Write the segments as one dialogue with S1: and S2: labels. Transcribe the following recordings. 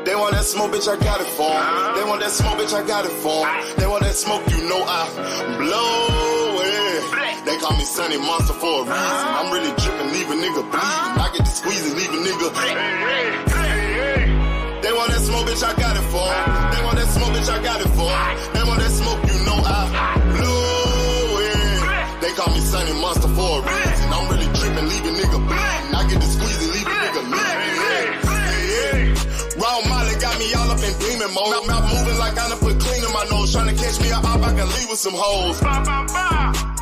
S1: They want that smoke, bitch, I got it for 'em. They want that smoke, bitch, I got it for 'em. They want that smoke, you know I blow it. They call me Sunny Monster for a reason. I'm really dripping, leave a nigga bleeding. I get to squeeze and leave a nigga. They want that smoke, bitch, I got it for 'em. They want that smoke, bitch, I got it for 'em. They want that smoke, you know I blow it. They call me Sunny Monster for a reason. I'm really dripping, leave a nigga bleeding. I get to squeeze and leave a nigga bleeding. Raw Molly got me all up in demon mode. Mouth moving like I done put clean in my nose. Tryna catch me up, I can leave with some hoes.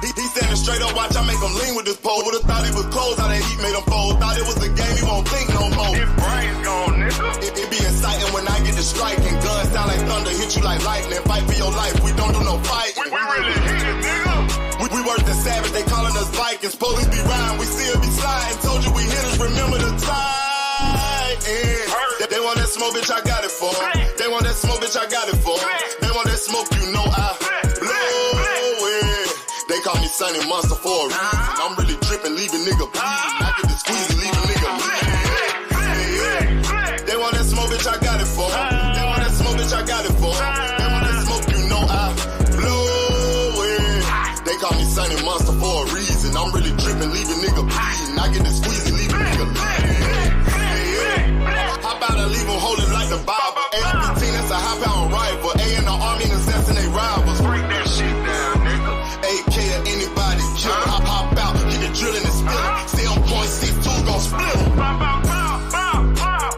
S1: He standing straight up, watch I make him lean with this pole. Would've thought he was closed, how that heat made him fold. Thought it was a game, he won't think no more. His brain's gone, nigga. It be exciting when I get to striking. Guns sound like thunder, hit you like lightning. Fight for your life, we don't do no fighting. We really hit it, nigga. We worse than savage, they calling us Vikings. Police be riding, we still be sliding. Told you we hitters, remember the time. They want that smoke, bitch, I got it for 'em. They want that smoke, bitch, I got it for 'em. They want that smoke, you know I blow it. They call me Sunny Monster for a reason. I'm really dripping, leave a nigga bleeding. I get to squeeze and leave a nigga bleeding. They want that smoke, bitch, I got it for 'em. They want that smoke, bitch, I got it for 'em. They want that smoke, you know I blow it. They call me Sunny Monster for a reason. I'm really dripping, leave a nigga bleeding. I get to squeeze and leave a nigga bleeding. How about I leave them holding like the Bible? AR-15, that's a high-power rifle. A in the army and assassinate rivals. Break that shit down, nigga. AK or anybody kill. Hop out, get the drilling and spilling. 7.62 gon' split 'em.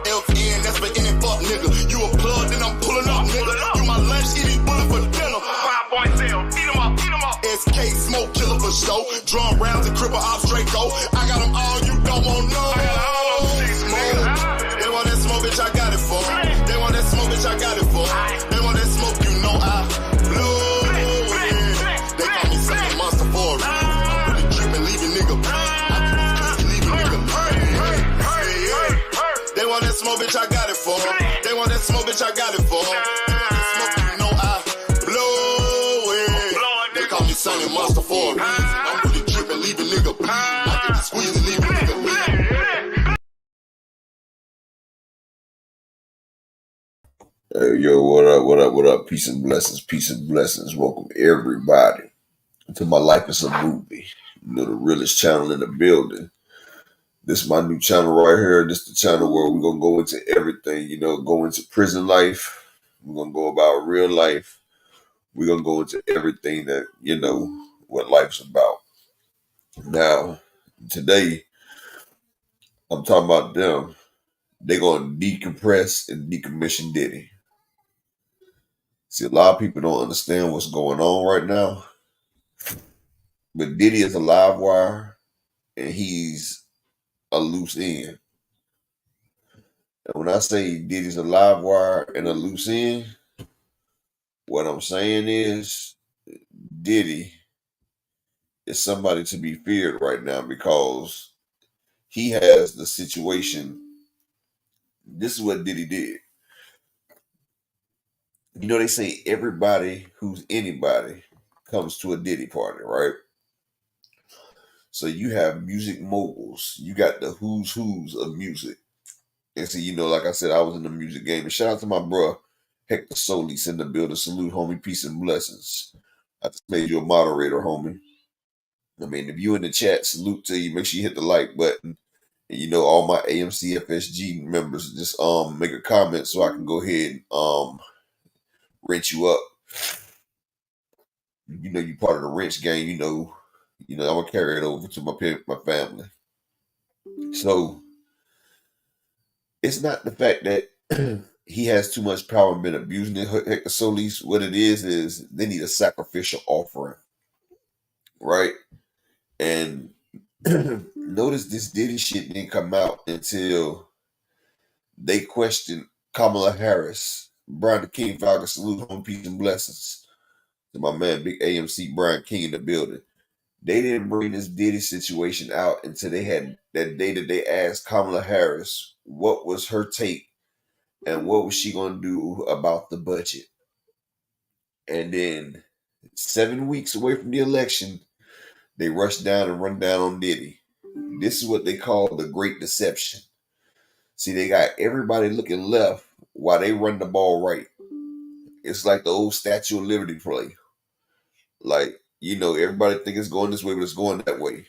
S1: FN, that's for any fuck nigga. You a plug, then I'm pulling up, nigga. You my lunch, eat these bullets for dinner. 5.0, eat 'em up, eat 'em up. SK, smoke killer for show. Drum rounds and cripple ops Draco. I got 'em all, you don't want no. They want that smoke, bitch, I got it for 'em. They want that smoke, bitch, I got it for 'em. They want that smoke, you know I blow it. They call me Sunny Monster for a reason. I'm really dripping, leave a nigga bleeding. I can just leave a nigga bleeding. They want that smoke, bitch, I got it for 'em. They want that smoke, bitch, I got it for 'em. They want that smoke, you know I blow it. They call me Sunny Monster for a reason. I'm really dripping, leave a nigga bleeding. I can just squeeze and leave a nigga bleeding.
S2: Hey, yo, what up, what up, what up? Peace and blessings, peace and blessings. Welcome everybody to My Life is a Movie. You know, the realest channel in the building. This is my new channel right here. This is the channel where we're going to go into everything, you know, go into prison life. We're going to go about real life. We're going to go into everything that, you know, what life's about. Now, today, I'm talking about them. They're going to decompress and decommission Diddy. See, a lot of people don't understand what's going on right now. But Diddy is a live wire and he's a loose end. And when I say Diddy's a live wire and a loose end, what I'm saying is Diddy is somebody to be feared right now because he has the situation. This is what Diddy did. You know, they say everybody who's anybody comes to a Diddy party, right? So you have music moguls. You got the who's of music. And so, you know, like I said, I was in the music game. And shout out to my bro, Hector Solis in the building. Salute, homie. Peace and blessings. I just made you a moderator, homie. I mean, if you in the chat, salute to you. Make sure you hit the like button. And, you know, all my AMC FSG members, just make a comment so I can go ahead and wrench you up. You know, you part of the wrench game. You know, I'm gonna carry it over to my family. So it's not the fact that he has too much power and been abusing it, Hector Solis. What it is they need a sacrificial offering, right? And notice this Diddy shit didn't come out until they questioned Kamala Harris. Brian the King Falcon, salute, home, peace and blessings to my man, Big AMC Brian King in the building. They didn't bring this Diddy situation out until they had that day that they asked Kamala Harris what was her take and what was she going to do about the budget. And then 7 weeks away from the election, they rushed down and run down on Diddy. This is what they call the Great Deception. See, they got everybody looking left why they run the ball right. It's like the old Statue of Liberty play. Like, everybody think it's going this way, but it's going that way.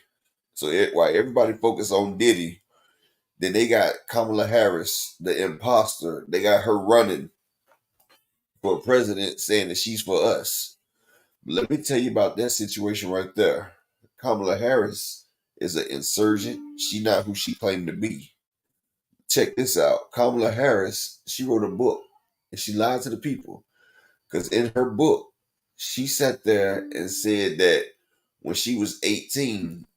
S2: So while everybody focus on Diddy, then they got Kamala Harris, the imposter. They got her running for president, saying that she's for us. Let me tell you about that situation right there. Kamala Harris is an insurgent. She not who she claimed to be. Check this out. Kamala Harris, she wrote a book and she lied to the people. Because in her book, she sat there and said that when she was 18,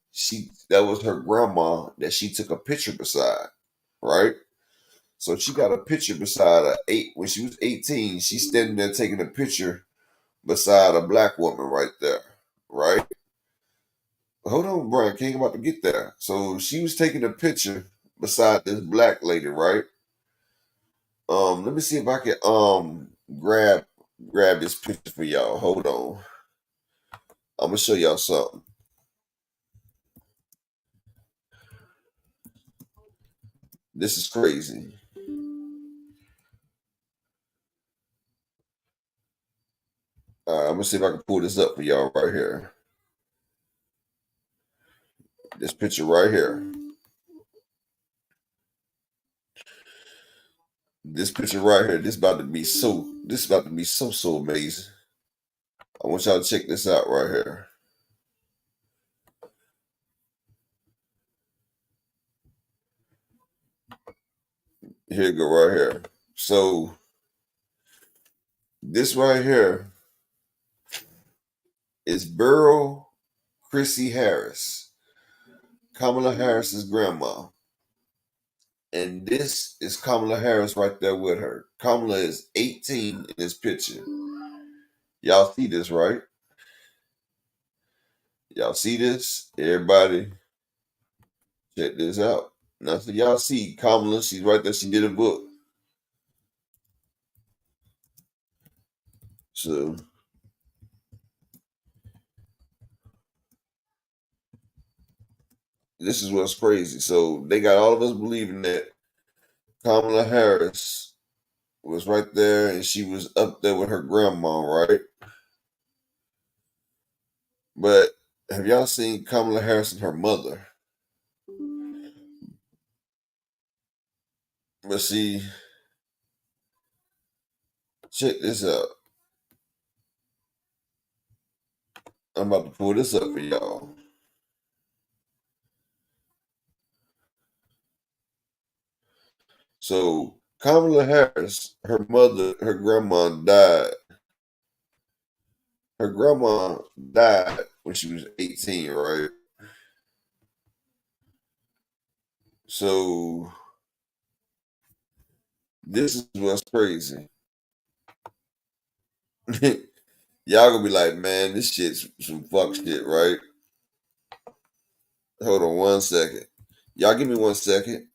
S2: that was her grandma that she took a picture beside, right? So she got a picture beside her when she was 18. She's standing there taking a picture beside a black woman right there, right? Hold on, Brian King, about to get there. So she was taking a picture beside this black lady, right? Let me see if I can grab this picture for y'all. Hold on. I'm gonna show y'all something. This is crazy. I'm gonna see if I can pull this up for y'all right here. This picture right here. This picture right here. This about to be so amazing. I want y'all to check this out right here. Here you go right here. So this right here is Beryl Chrissy Harris, Kamala Harris's grandma. And this is Kamala Harris right there with her. Kamala is 18 in this picture. Y'all see this, right? Y'all see this? Everybody, check this out. Now, so y'all see Kamala, she's right there. She did a book. So, this is what's crazy. So, they got all of us believing that Kamala Harris was right there and she was up there with her grandma, right? But have y'all seen Kamala Harris and her mother? But see, check this out. I'm about to pull this up for y'all. So Kamala Harris, her grandma died. Her grandma died when she was 18, right? So this is what's crazy. Y'all gonna be like, man, this shit's some fuck shit, right? Hold on 1 second. Y'all give me 1 second.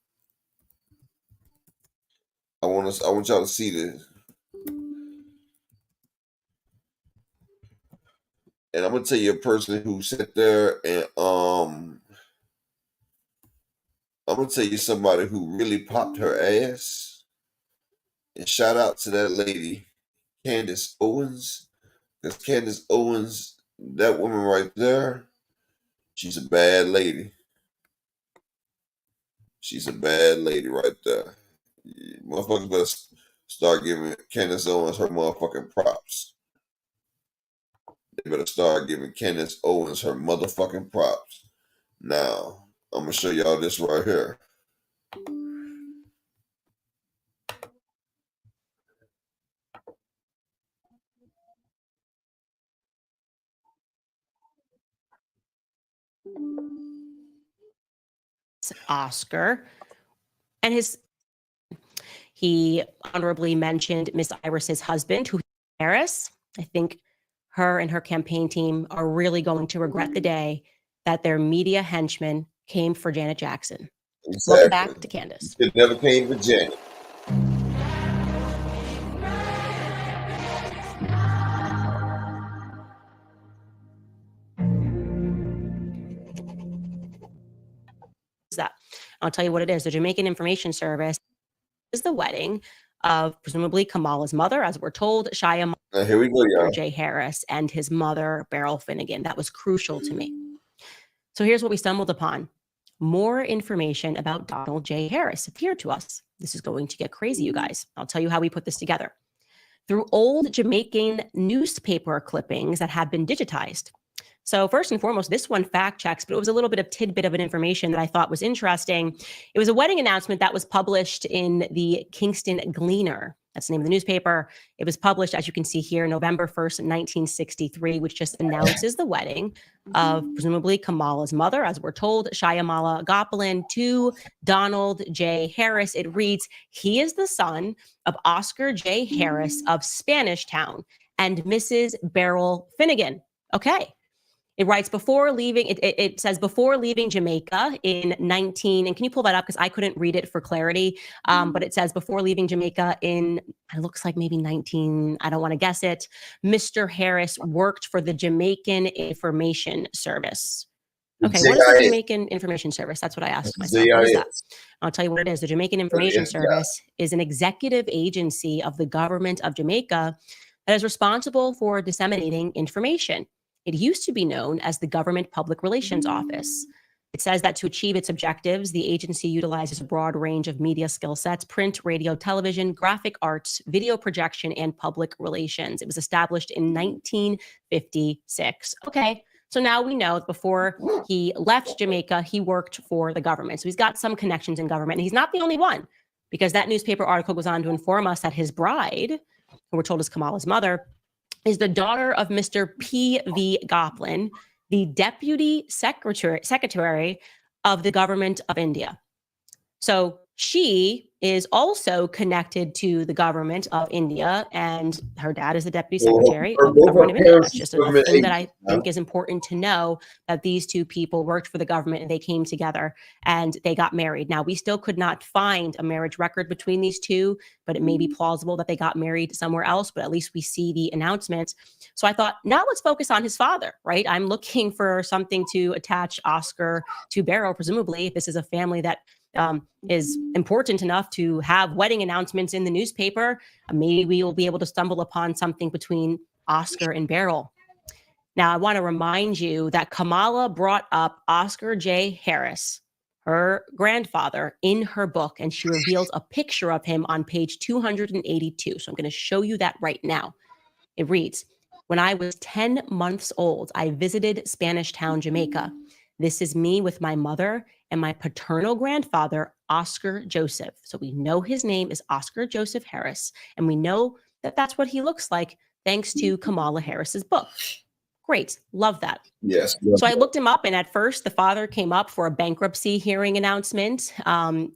S2: I want y'all to see this. And I'm gonna tell you a person who sat there and I'm gonna tell you somebody who really popped her ass. And shout out to that lady, Candace Owens. Because Candace Owens, that woman right there, she's a bad lady. She's a bad lady right there. Motherfuckers better start giving Candace Owens her motherfucking props. They better start giving Candace Owens her motherfucking props. Now, I'm gonna show y'all this right here.
S3: Oscar, and he honorably mentioned Miss Iris's husband, who Harris. I think her and her campaign team are really going to regret the day that their media henchmen came for Janet Jackson.
S2: Exactly.
S3: Welcome back to Candace.
S2: It never came for Janet.
S3: That I'll tell you what it is. The Jamaican Information Service is the wedding of presumably Kamala's mother, as we're told, Shia
S2: Here we go, y'all.
S3: J. Harris, and his mother, Beryl Finnegan. That was crucial to me. So here's what we stumbled upon. More information about Donald J. Harris appeared to us. This is going to get crazy, you guys. I'll tell you how we put this together. Through old Jamaican newspaper clippings that have been digitized. So first and foremost, this one fact checks, but it was a little bit of tidbit of an information that I thought was interesting. It was a wedding announcement that was published in the Kingston Gleaner. That's the name of the newspaper. It was published, as you can see here, November 1st, 1963, which just announces the wedding of presumably Kamala's mother, as we're told, Shyamala Gopalin, to Donald J. Harris. It reads, he is the son of Oscar J. Harris of Spanish Town and Mrs. Beryl Finnegan. Okay. It writes before leaving, it says before leaving Jamaica in 19, and can you pull that up? Because I couldn't read it for clarity. But it says before leaving Jamaica in, it looks like maybe 19, I don't want to guess it. Mr. Harris worked for the Jamaican Information Service. Okay, what is the Jamaican Information Service? That's what I asked myself. What is that? I'll tell you what it is. The Jamaican Information Service is an executive agency of the government of Jamaica that is responsible for disseminating information. It used to be known as the Government Public Relations Office. It says that to achieve its objectives, the agency utilizes a broad range of media skill sets: print, radio, television, graphic arts, video projection, and public relations. It was established in 1956. Okay, so now we know before he left Jamaica, he worked for the government. So he's got some connections in government. And he's not the only one, because that newspaper article goes on to inform us that his bride, who we're told is Kamala's mother, is the daughter of Mr. P.V. Gopalin, the Deputy Secretary of the Government of India. So she is also connected to the government of India, and her dad is the Deputy Secretary of the Government of India. That's just a thing that I think is important to know, that these two people worked for the government and they came together and they got married. Now, we still could not find a marriage record between these two, but it may be plausible that they got married somewhere else, but at least we see the announcement. So I thought, now let's focus on his father, right? I'm looking for something to attach Oscar to Beryl, presumably, if this is a family that is important enough to have wedding announcements in the newspaper. Maybe we will be able to stumble upon something between Oscar and Beryl. Now, I want to remind you that Kamala brought up Oscar J. Harris, her grandfather, in her book, and she reveals a picture of him on page 282. So I'm going to show you that right now. It reads, when I was 10 months old, I visited Spanish Town, Jamaica. This is me with my mother and my paternal grandfather, Oscar Joseph. So we know his name is Oscar Joseph Harris, and we know that that's what he looks like thanks to Kamala Harris's book. Great. Love that.
S2: Yes.
S3: So I looked him up, and at first the father came up for a bankruptcy hearing announcement.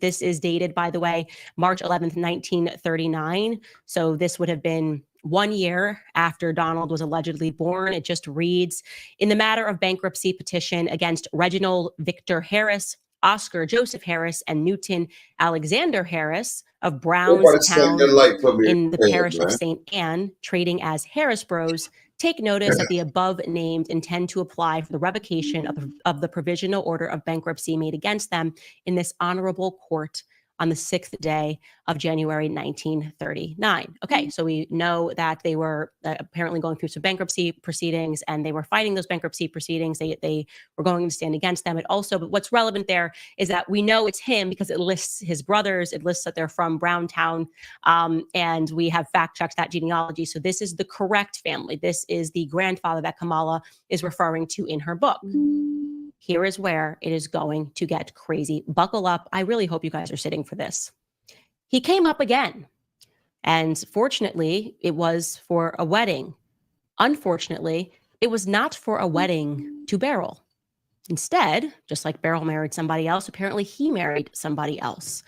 S3: This is dated, by the way, March 11th, 1939. So this would have been 1 year after Donald was allegedly born. It just reads, in the matter of bankruptcy petition against Reginald Victor Harris, Oscar Joseph Harris, and Newton Alexander Harris of Brownstown in the parish of St. Anne, trading as Harris Bros, take notice that the above named intend to apply for the revocation of the provisional order of bankruptcy made against them in this honorable court on the 6th day of January 1939. Okay, so we know that they were apparently going through some bankruptcy proceedings, and they were fighting those bankruptcy proceedings. They were going to stand against them. But what's relevant there is that we know it's him because it lists his brothers. It lists that they're from Browntown, and we have fact checked that genealogy. So this is the correct family. This is the grandfather that Kamala is referring to in her book. Here is where it is going to get crazy. Buckle up. I really hope you guys are sitting for this. He came up again, and fortunately, it was for a wedding. Unfortunately, it was not for a wedding to Beryl. Instead, just like Beryl married somebody else, apparently he married somebody else.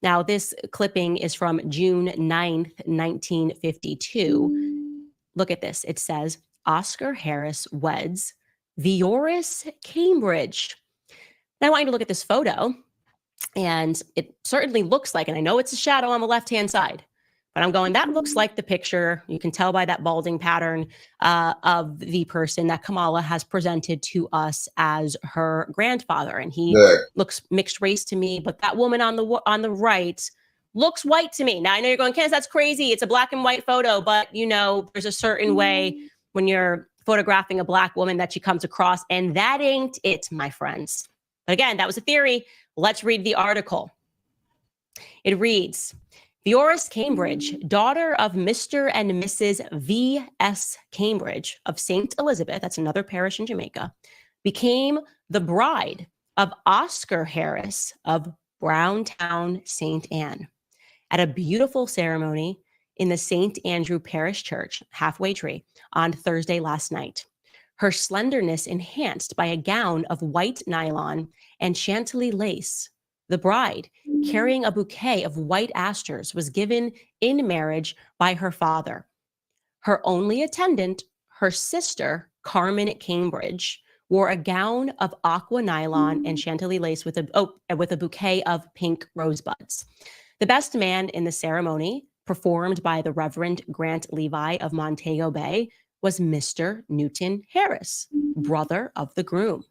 S3: Now, this clipping is from June 9th, 1952. Look at this. It says, Oscar Harris weds Vioris Cambridge. Now I want you to look at this photo, and it certainly looks like, and I know it's a shadow on the left-hand side, but I'm going, that looks like the picture. You can tell by that balding pattern of the person that Kamala has presented to us as her grandfather. And he looks mixed race to me, but that woman on the right looks white to me. Now I know you're going, Candace, that's crazy. It's a black and white photo, but you know, there's a certain way when you're photographing a black woman that she comes across, and that ain't it, my friends. But again, that was a theory. Let's read the article. It reads, Vioris Cambridge, daughter of Mr. and Mrs. V.S. Cambridge of St. Elizabeth, that's another parish in Jamaica, became the bride of Oscar Harris of Browntown, St. Anne, at a beautiful ceremony in the St. Andrew Parish Church, Halfway Tree, on Thursday last night. Her slenderness enhanced by a gown of white nylon and Chantilly lace. The bride, carrying a bouquet of white asters, was given in marriage by her father. Her only attendant, her sister, Carmen Cambridge, wore a gown of aqua nylon and Chantilly lace with a bouquet of pink rosebuds. The best man in the ceremony, performed by the Reverend Grant Levi of Montego Bay, was Mr. Newton Harris, brother of the groom.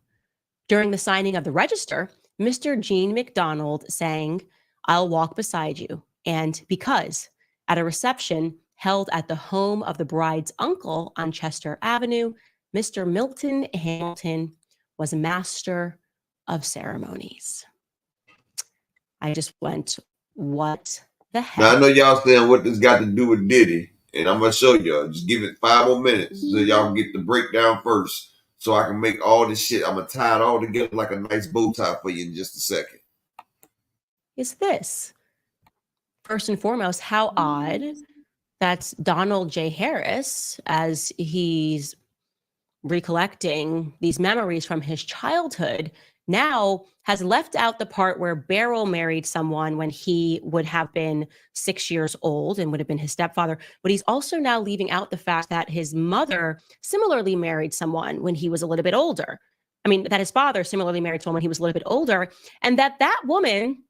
S3: During the signing of the register, Mr. Gene McDonald sang, I'll Walk Beside You, and Because, at a reception held at the home of the bride's uncle on Chester Avenue, Mr. Milton Hamilton was master of ceremonies. I just went, what the heck?
S2: Now I know y'all saying what this got to do with Diddy, and I'm gonna show y'all. Just give it 5 more minutes so y'all can get the breakdown first, so I can make all this shit. I'm gonna tie it all together like a nice bow tie for you in just a second.
S3: Is this, first and foremost, how odd that Donald J. Harris, as he's recollecting these memories from his childhood, now has left out the part where Beryl married someone when he would have been 6 years old and would have been his stepfather. But he's also now leaving out the fact that his mother similarly married someone when he was a little bit older. I mean, that his father similarly married someone when he was a little bit older, and that woman,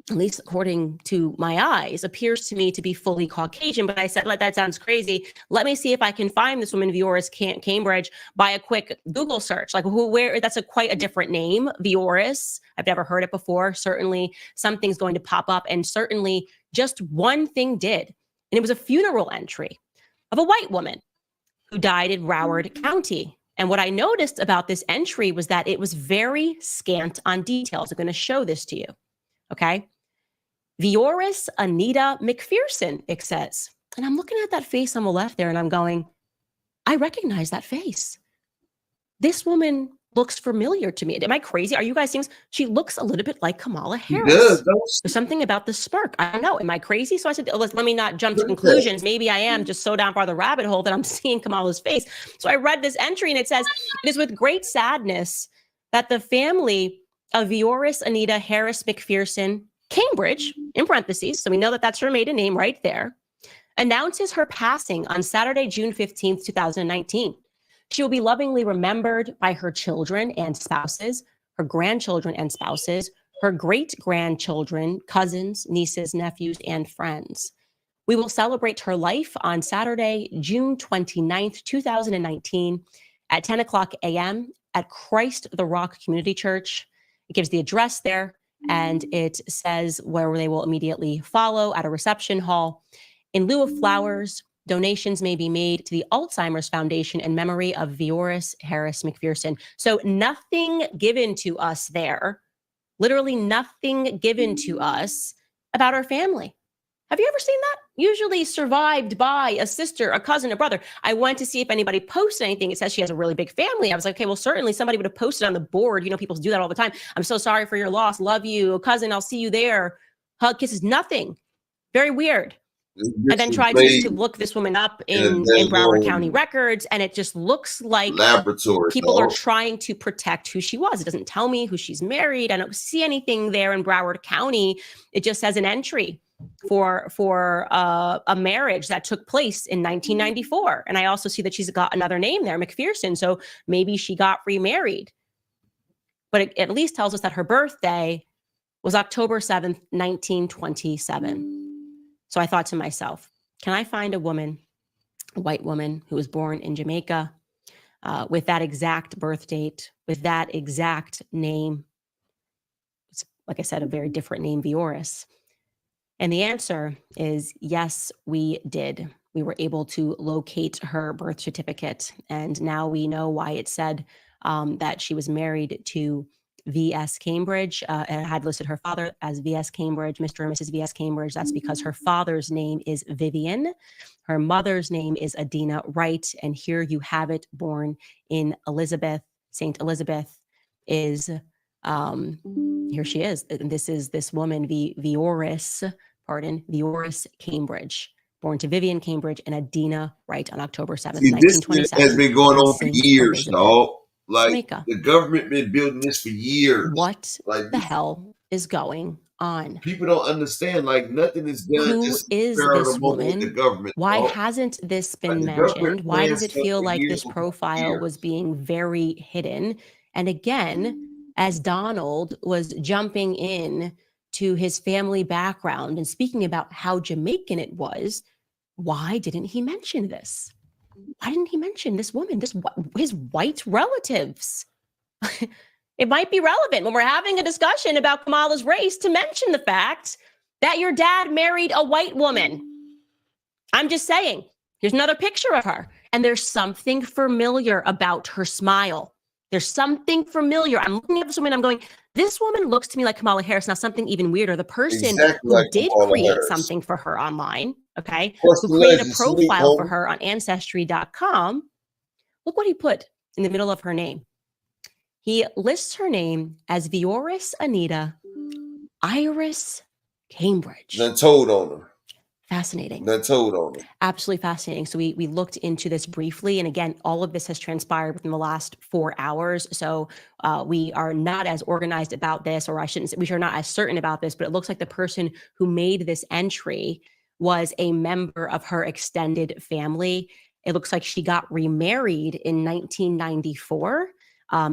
S3: at least according to my eyes, appears to me to be fully Caucasian. But I said, that sounds crazy. Let me see if I can find this woman, Vioris Cambridge, by a quick Google search. Like, where? That's quite a different name, Vioris. I've never heard it before. Certainly something's going to pop up, and certainly just one thing did. And it was a funeral entry of a white woman who died in Broward County. And what I noticed about this entry was that it was very scant on details. I'm going to show this to you. Okay. Vioris Anita McPherson, it says. And I'm looking at that face on the left there and I'm going, I recognize that face. This woman looks familiar to me. Am I crazy? Are you guys seeing this? She looks a little bit like Kamala Harris. There's something about the smirk. I don't know. Am I crazy? So I said, let me not jump to conclusions. Maybe I am just so down far the rabbit hole that I'm seeing Kamala's face. So I read this entry and it says, it is with great sadness that the family of Vioris Anita Harris McPherson Cambridge, in parentheses, so we know that that's her maiden name right there, announces her passing on Saturday, June 15th, 2019. She will be lovingly remembered by her children and spouses, her grandchildren and spouses, her great-grandchildren, cousins, nieces, nephews, and friends. We will celebrate her life on Saturday, June 29th, 2019 at 10 o'clock a.m. at Christ the Rock Community Church. It gives the address there, and it says where they will immediately follow at a reception hall. In lieu of flowers, donations may be made to the Alzheimer's Foundation in memory of Vioris Harris McPherson. So nothing given to us there, literally nothing given to us about our family. Have you ever seen that? Usually survived by a sister, a cousin, a brother. I went to see if anybody posted anything. It says she has a really big family. I was like, okay, well, certainly somebody would have posted on the board. You know, people do that all the time. I'm so sorry for your loss. Love you. Cousin, I'll see you there. Hug, kisses, nothing. Very weird. I then tried to look this woman up in Broward County records, and it just looks like people are trying to protect who she was. It doesn't tell me who she's married. I don't see anything there in Broward County. It just says an entry for a marriage that took place in 1994. And I also see that she's got another name there, McPherson. So maybe she got remarried. But it at least tells us that her birthday was October 7th, 1927. So I thought to myself, can I find a woman, a white woman who was born in Jamaica with that exact birth date, with that exact name? It's, like I said, a very different name, Vioris. And the answer is yes, we did. We were able to locate her birth certificate. And now we know why it said that she was married to V.S. Cambridge and had listed her father as V.S. Cambridge, Mr. and Mrs. V.S. Cambridge. That's because her father's name is Vivian. Her mother's name is Adina Wright. And here you have it, born in Elizabeth. St. Elizabeth is, here she is. And this is this woman, Vioris Cambridge, born to Vivian Cambridge and Adina Wright on October 7th,
S2: See, this
S3: 1927.
S2: has been going on for
S3: St.
S2: years,
S3: Elizabeth,
S2: dog. Like
S3: Jamaica.
S2: the government been building this for years.
S3: What
S2: Like
S3: the hell is going on?
S2: people don't understand. Like nothing is done.
S3: Who
S2: Just
S3: is
S2: spur of
S3: this
S2: the moment with the
S3: woman?
S2: government.
S3: Why
S2: dog.
S3: hasn't this
S2: Like
S3: been
S2: the government
S3: mentioned? Why does
S2: plans
S3: it
S2: stuff
S3: feel
S2: for
S3: like
S2: years
S3: this
S2: before
S3: profile
S2: years.
S3: was being very hidden? And again, as Donald was jumping in to his family background and speaking about how Jamaican it was, why didn't he mention this? Why didn't he mention this woman, his white relatives? It might be relevant when we're having a discussion about Kamala's race to mention the fact that your dad married a white woman. I'm just saying, here's another picture of her. And there's something familiar about her smile. There's something familiar. I'm looking at this woman, I'm going, this woman looks to me like Kamala Harris. Now, something even weirder, the person
S2: Exactly
S3: who
S2: like
S3: did
S2: Kamala
S3: create
S2: Harris.
S3: something for her online, okay,
S2: What's
S3: who
S2: the
S3: created a
S2: legend? Salute,
S3: profile for
S2: homie.
S3: her on Ancestry.com, look what he put in the middle of her name. He lists her name as Vioris Anita Iris Cambridge.
S2: None told on her.
S3: Fascinating.
S2: None told on her.
S3: Absolutely fascinating. So we looked into this briefly. And again, all of this has transpired within the last 4 hours. So we are not as organized about this, or I shouldn't say, we are not as certain about this, but it looks like the person who made this entry was a member of her extended family. It looks like she got remarried in 1994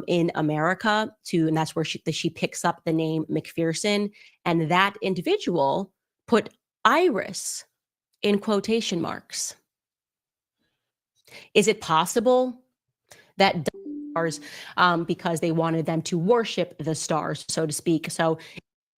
S3: in America and that's where she picks up the name McPherson. And that individual put Iris in quotation marks. Is it possible that stars, because they wanted them to worship the stars, so to speak? So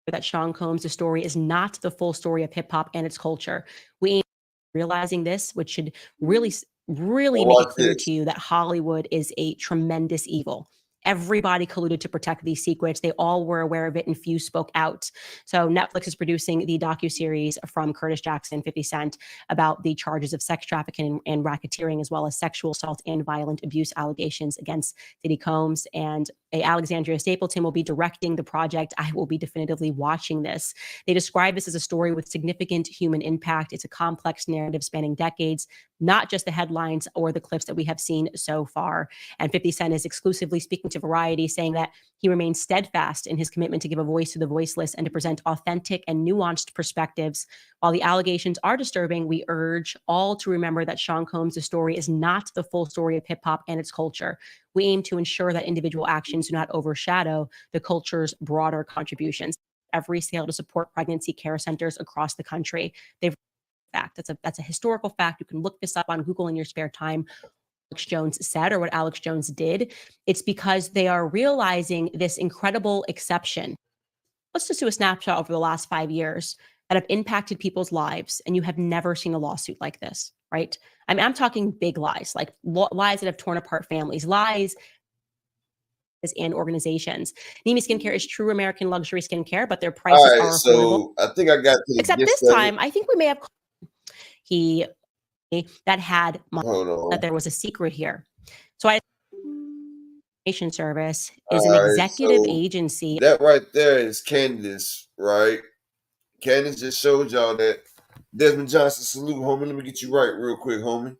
S3: that Sean Combs' story is not the full story of hip hop and its culture. We ain't realizing this, which should really make it clear to you that Hollywood is a tremendous evil. Everybody colluded to protect these secrets. They all were aware of it, and few spoke out. So Netflix is producing the docuseries from Curtis Jackson, 50 Cent, about the charges of sex trafficking and racketeering, as well as sexual assault and violent abuse allegations against Diddy Combs. And Alexandria Stapleton will be directing the project. I will be definitively watching this. They describe this as a story with significant human impact. It's a complex narrative spanning decades, not just the headlines or the clips that we have seen so far. And 50 Cent is exclusively speaking to Variety, saying that he remains steadfast in his commitment to give a voice to the voiceless and to present authentic and nuanced perspectives. While the allegations are disturbing, we urge all to remember that Sean Combs' story is not the full story of hip hop and its culture. We aim to ensure that individual actions do not overshadow the culture's broader contributions. Every sale to support pregnancy care centers across the country. They've fact. That's a historical fact. You can look this up on Google in your spare time. Alex Jones said, or what Alex Jones did. It's because they are realizing this incredible exception. Let's just do a snapshot over the last 5 years that have impacted people's lives, and you have never seen a lawsuit like this, right? I mean, I'm talking big lies, like lies that have torn apart families, lies and organizations. Nimi Skincare is true American luxury skincare, but their prices are affordable.
S2: So I think I got to the
S3: Except
S2: gist
S3: this
S2: of
S3: time,
S2: it.
S3: I think we may have that had
S2: Hold on.
S3: that there was a secret here. So service is
S2: All
S3: an
S2: right,
S3: executive
S2: so
S3: agency.
S2: that right there is Candace, right? Candace just showed y'all that Desmond Johnson, salute, homie. Let me get you right real quick, homie.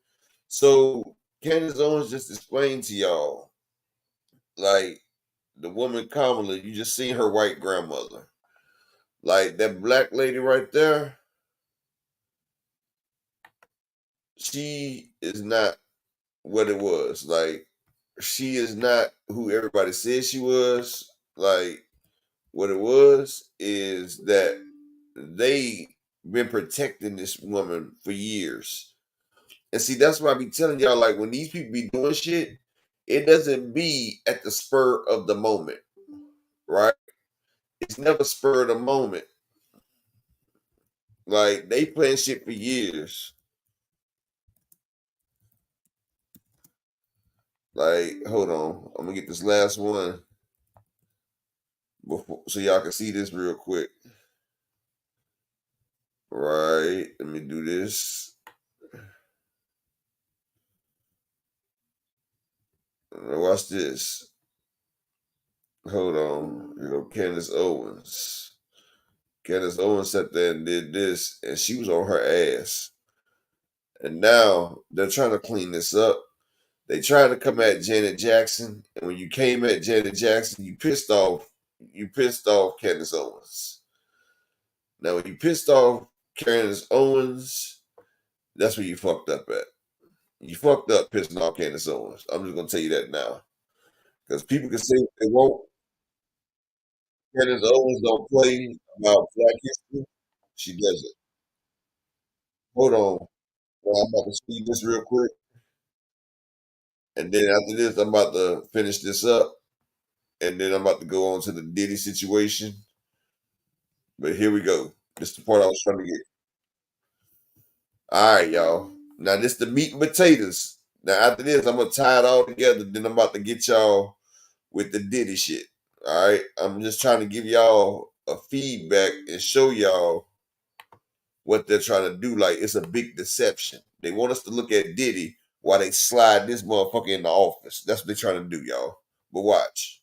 S2: So Candace Owens just explained to y'all, like, the woman Kamala, you just seen her white grandmother. Like, that black lady right there, she is not what it was. Like, she is not who everybody said she was. Like, what it was is that they been protecting this woman for years. And see, that's why I be telling y'all, like, when these people be doing shit, it doesn't be at the spur of the moment, right? It's never spur of the moment. Like they playing shit for years. Like, hold on, I'm gonna get this last one before, so y'all can see this real quick. Right, let me do this. Watch this. Hold on, Candace Owens. Candace Owens sat there and did this, and she was on her ass. And now they're trying to clean this up. They tried to come at Janet Jackson, and when you came at Janet Jackson, you pissed off Candace Owens. Now, when you pissed off Candace Owens, that's where you fucked up at. You fucked up pissing off Candace Owens. I'm just gonna tell you that now, because people can say what they want. Candace Owens don't play about Black history. She doesn't. Hold on. Well, I'm about to speed this real quick, and then after this, I'm about to finish this up, and then I'm about to go on to the Diddy situation. But here we go. This is the part I was trying to get. All right, y'all. Now this the meat and potatoes. Now after this, I'm gonna tie it all together. Then I'm about to get y'all with the Diddy shit. All right. I'm just trying to give y'all a feedback and show y'all what they're trying to do. Like, it's a big deception. They want us to look at Diddy while they slide this motherfucker in the office. That's what they're trying to do, y'all. But watch.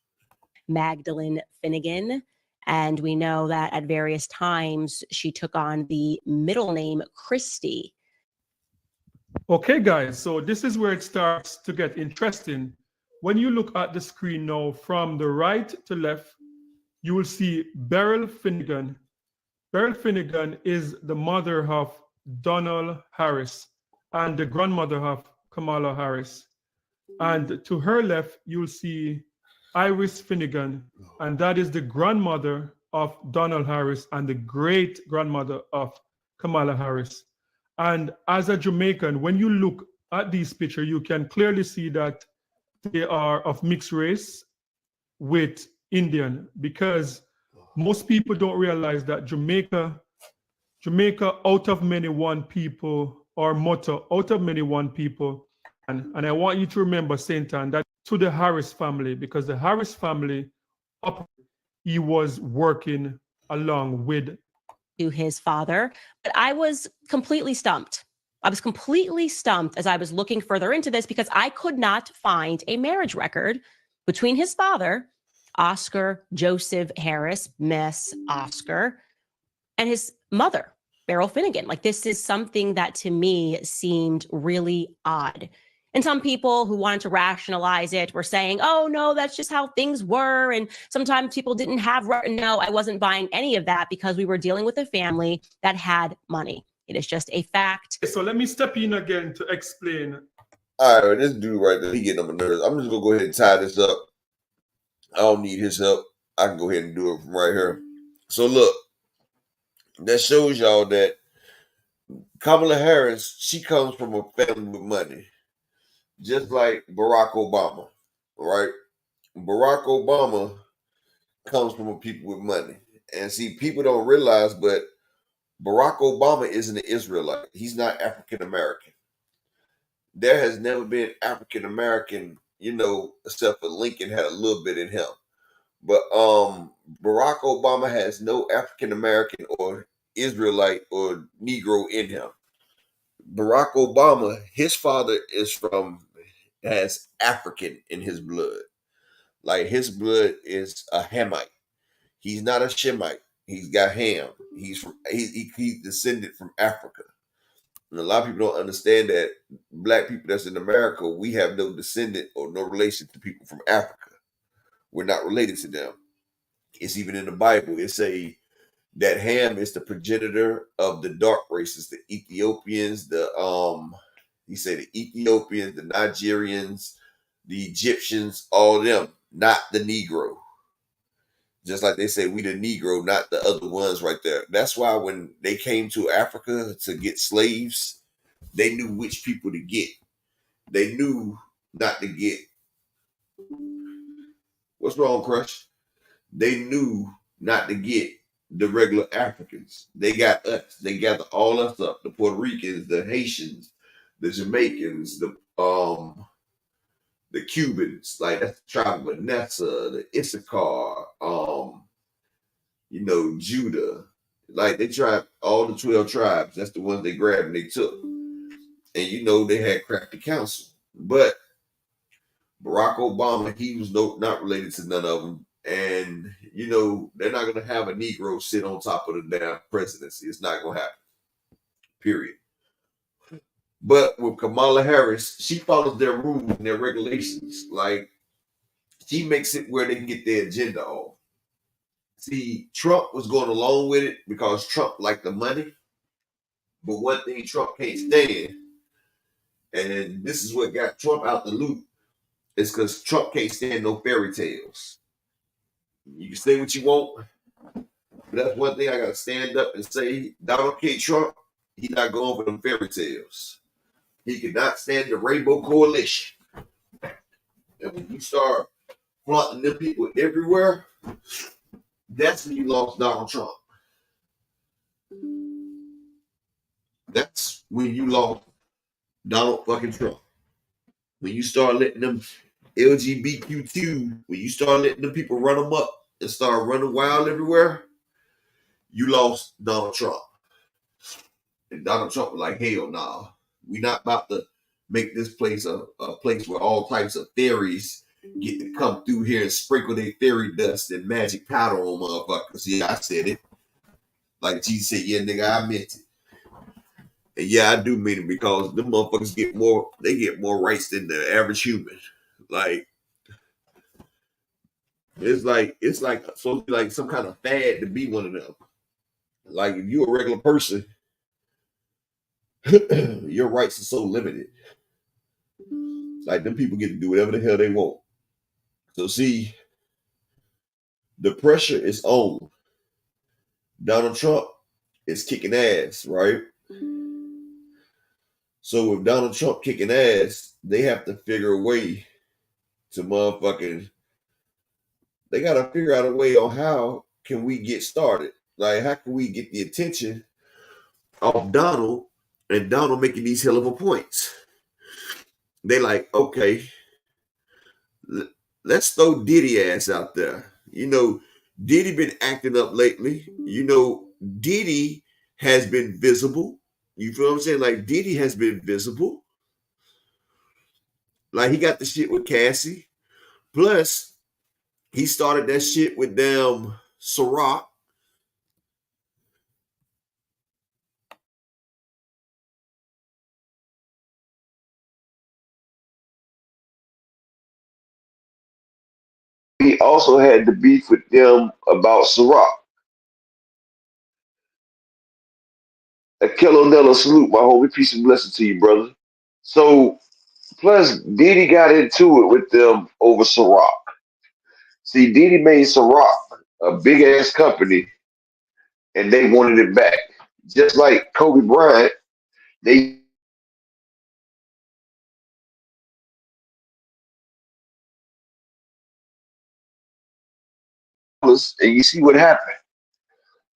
S3: Magdalene Finnegan. And we know that at various times she took on the middle name Christie.
S4: Okay, guys, so this is where it starts to get interesting. When you look at the screen now from the right to left, you will see Beryl Finnegan. Beryl Finnegan is the mother of Donald Harris and the grandmother of Kamala Harris. And to her left, you'll see Iris Finnegan, and that is the grandmother of Donald Harris and the great grandmother of Kamala Harris. And as a Jamaican, when you look at these pictures, you can clearly see that they are of mixed race with Indian, because most people don't realize that Jamaica, out of many one people, or motto, out of many one people. And I want you to remember, Saint Anne, that to the Harris family, because the Harris family, he was working along with
S3: to his father. But I was completely stumped. I was completely stumped as I was looking further into this, because I could not find a marriage record between his father, Oscar Joseph Harris, Miss Oscar, and his mother, Beryl Finnegan. Like, this is something that to me seemed really odd. And some people who wanted to rationalize it were saying, oh, no, that's just how things were. And sometimes people didn't have, no, I wasn't buying any of that, because we were dealing with a family that had money. It is just a fact.
S4: So let me step in again to explain.
S2: All right, this dude right there, he getting on my nerves. I'm just gonna go ahead and tie this up. I don't need his help. I can go ahead and do it from right here. So look, that shows y'all that Kamala Harris, she comes from a family with money, just like Barack Obama, right? Barack Obama comes from a people with money. And see, people don't realize, but Barack Obama isn't an Israelite. He's not African American. There has never been African American, except for Lincoln had a little bit in him. But Barack Obama has no African American or Israelite or Negro in him. Barack Obama, his father has African in his blood. Like, his blood is a Hamite. He's not a Shemite. He's got Ham. He's descended from Africa. And a lot of people don't understand that Black people that's in America, we have no descendant or no relation to people from Africa. We're not related to them. It's even in the Bible. It say that Ham is the progenitor of the dark races, the Ethiopians, the Ethiopians, the Nigerians, the Egyptians, all of them, not the Negro. Just like they say, we the Negro, not the other ones right there. That's why when they came to Africa to get slaves, they knew which people to get. They knew not to get. What's wrong, Crush? They knew not to get the regular Africans. They got us. They gather all us up. The Puerto Ricans, the Haitians, the Jamaicans, the Cubans, like that's the tribe of Vanessa, the Issachar, Judah. Like they tried all the 12 tribes. That's the ones they grabbed and they took. And they had cracked the council. But Barack Obama, he was not related to none of them. And, they're not going to have a Negro sit on top of the damn presidency. It's not going to happen. Period. But with Kamala Harris, she follows their rules and their regulations. Like, she makes it where they can get their agenda off. See, Trump was going along with it because Trump liked the money. But one thing Trump can't stand, and this is what got Trump out the loop, is because Trump can't stand no fairy tales. You can say what you want, but that's one thing I got to stand up and say. Donald J. Trump, he's not going for them fairy tales. He could not stand the Rainbow Coalition. And when you start flaunting them people everywhere, that's when you lost Donald Trump. That's when you lost Donald fucking Trump. When you start letting them LGBTQ, when you start letting them people run them up and start running wild everywhere, you lost Donald Trump. And Donald Trump was like, hell nah. We're not about to make this place a place where all types of fairies get to come through here and sprinkle their fairy dust and magic powder on motherfuckers. Yeah, I said it. Like Jesus said, yeah, nigga, I meant it. And yeah, I do mean it because them motherfuckers get more rights than the average human. Like, it's like supposed to be like some kind of fad to be one of them. Like, if you're a regular person, your rights are so limited. Like, them people get to do whatever the hell they want. So see, the pressure is on. Donald Trump is kicking ass, right? So with Donald Trump kicking ass, they have to figure a way to they got to figure out a way on how can we get started. Like, how can we get the attention of Donald and Donald making these hell of a points? They like, okay, let's throw Diddy ass out there. Diddy been acting up lately. Diddy has been visible. You feel what I'm saying? Like, Diddy has been visible. Like, he got the shit with Cassie. Plus, he started that shit with damn Ciroc. He also had the beef with them about Ciroc. A Kilo Nello salute, my homie. Peace and blessing to you, brother. So, plus, Diddy got into it with them over Ciroc. See, Diddy made Ciroc a big ass company, and they wanted it back. Just like Kobe Bryant, they and you see what happened.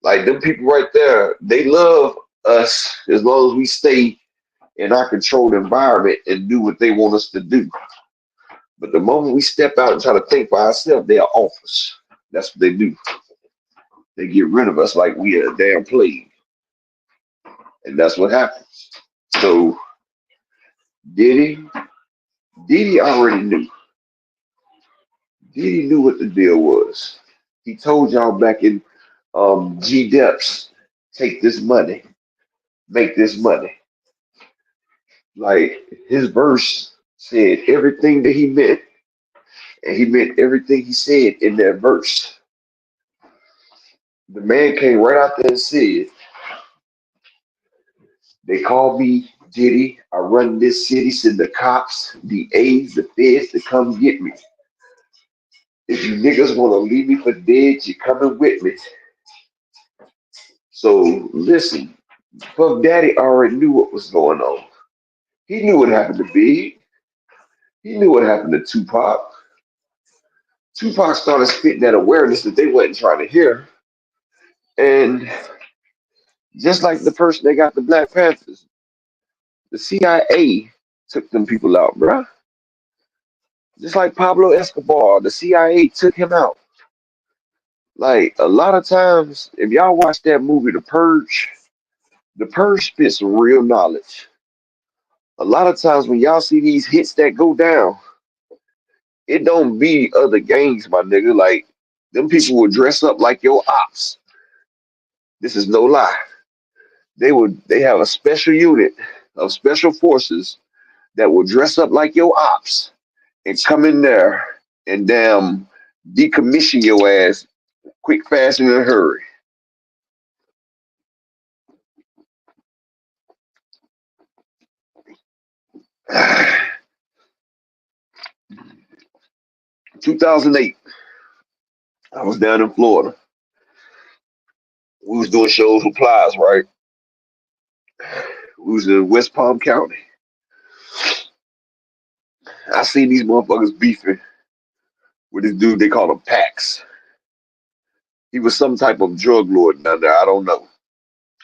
S2: Like, them people right there, they love us as long as we stay in our controlled environment and do what they want us to do. But the moment we step out and try to think for ourselves, they are off us. That's what they do. They get rid of us like we are a damn plague. And that's what happens. So Diddy already knew. Diddy knew what the deal was. He told y'all back in G Depths, take this money, make this money. Like, his verse said everything that he meant, and he meant everything he said in that verse. The man came right out there and said, they call me Diddy. I run this city, send the cops, the A's, the feds to come get me. If you niggas want to leave me for dead, you're coming with me. So listen, Puff Daddy already knew what was going on. He knew what happened to Big. He knew what happened to Tupac. Tupac started spitting that awareness that they wasn't trying to hear. And just like the person that got the Black Panthers, the CIA took them people out, bruh. Just like Pablo Escobar, the CIA took him out. Like a lot of times, if y'all watch that movie, The Purge spits some real knowledge. A lot of times when y'all see these hits that go down, it don't be other gangs, my nigga. Like them people will dress up like your ops. This is no lie. They have a special unit of special forces that will dress up like your ops and come in there and damn decommission your ass quick, fast, and in a hurry. 2008, I was down in Florida. We was doing shows with Plies, right? We was in West Palm County. I seen these motherfuckers beefing with this dude they call him Pax. He was some type of drug lord down there. I don't know.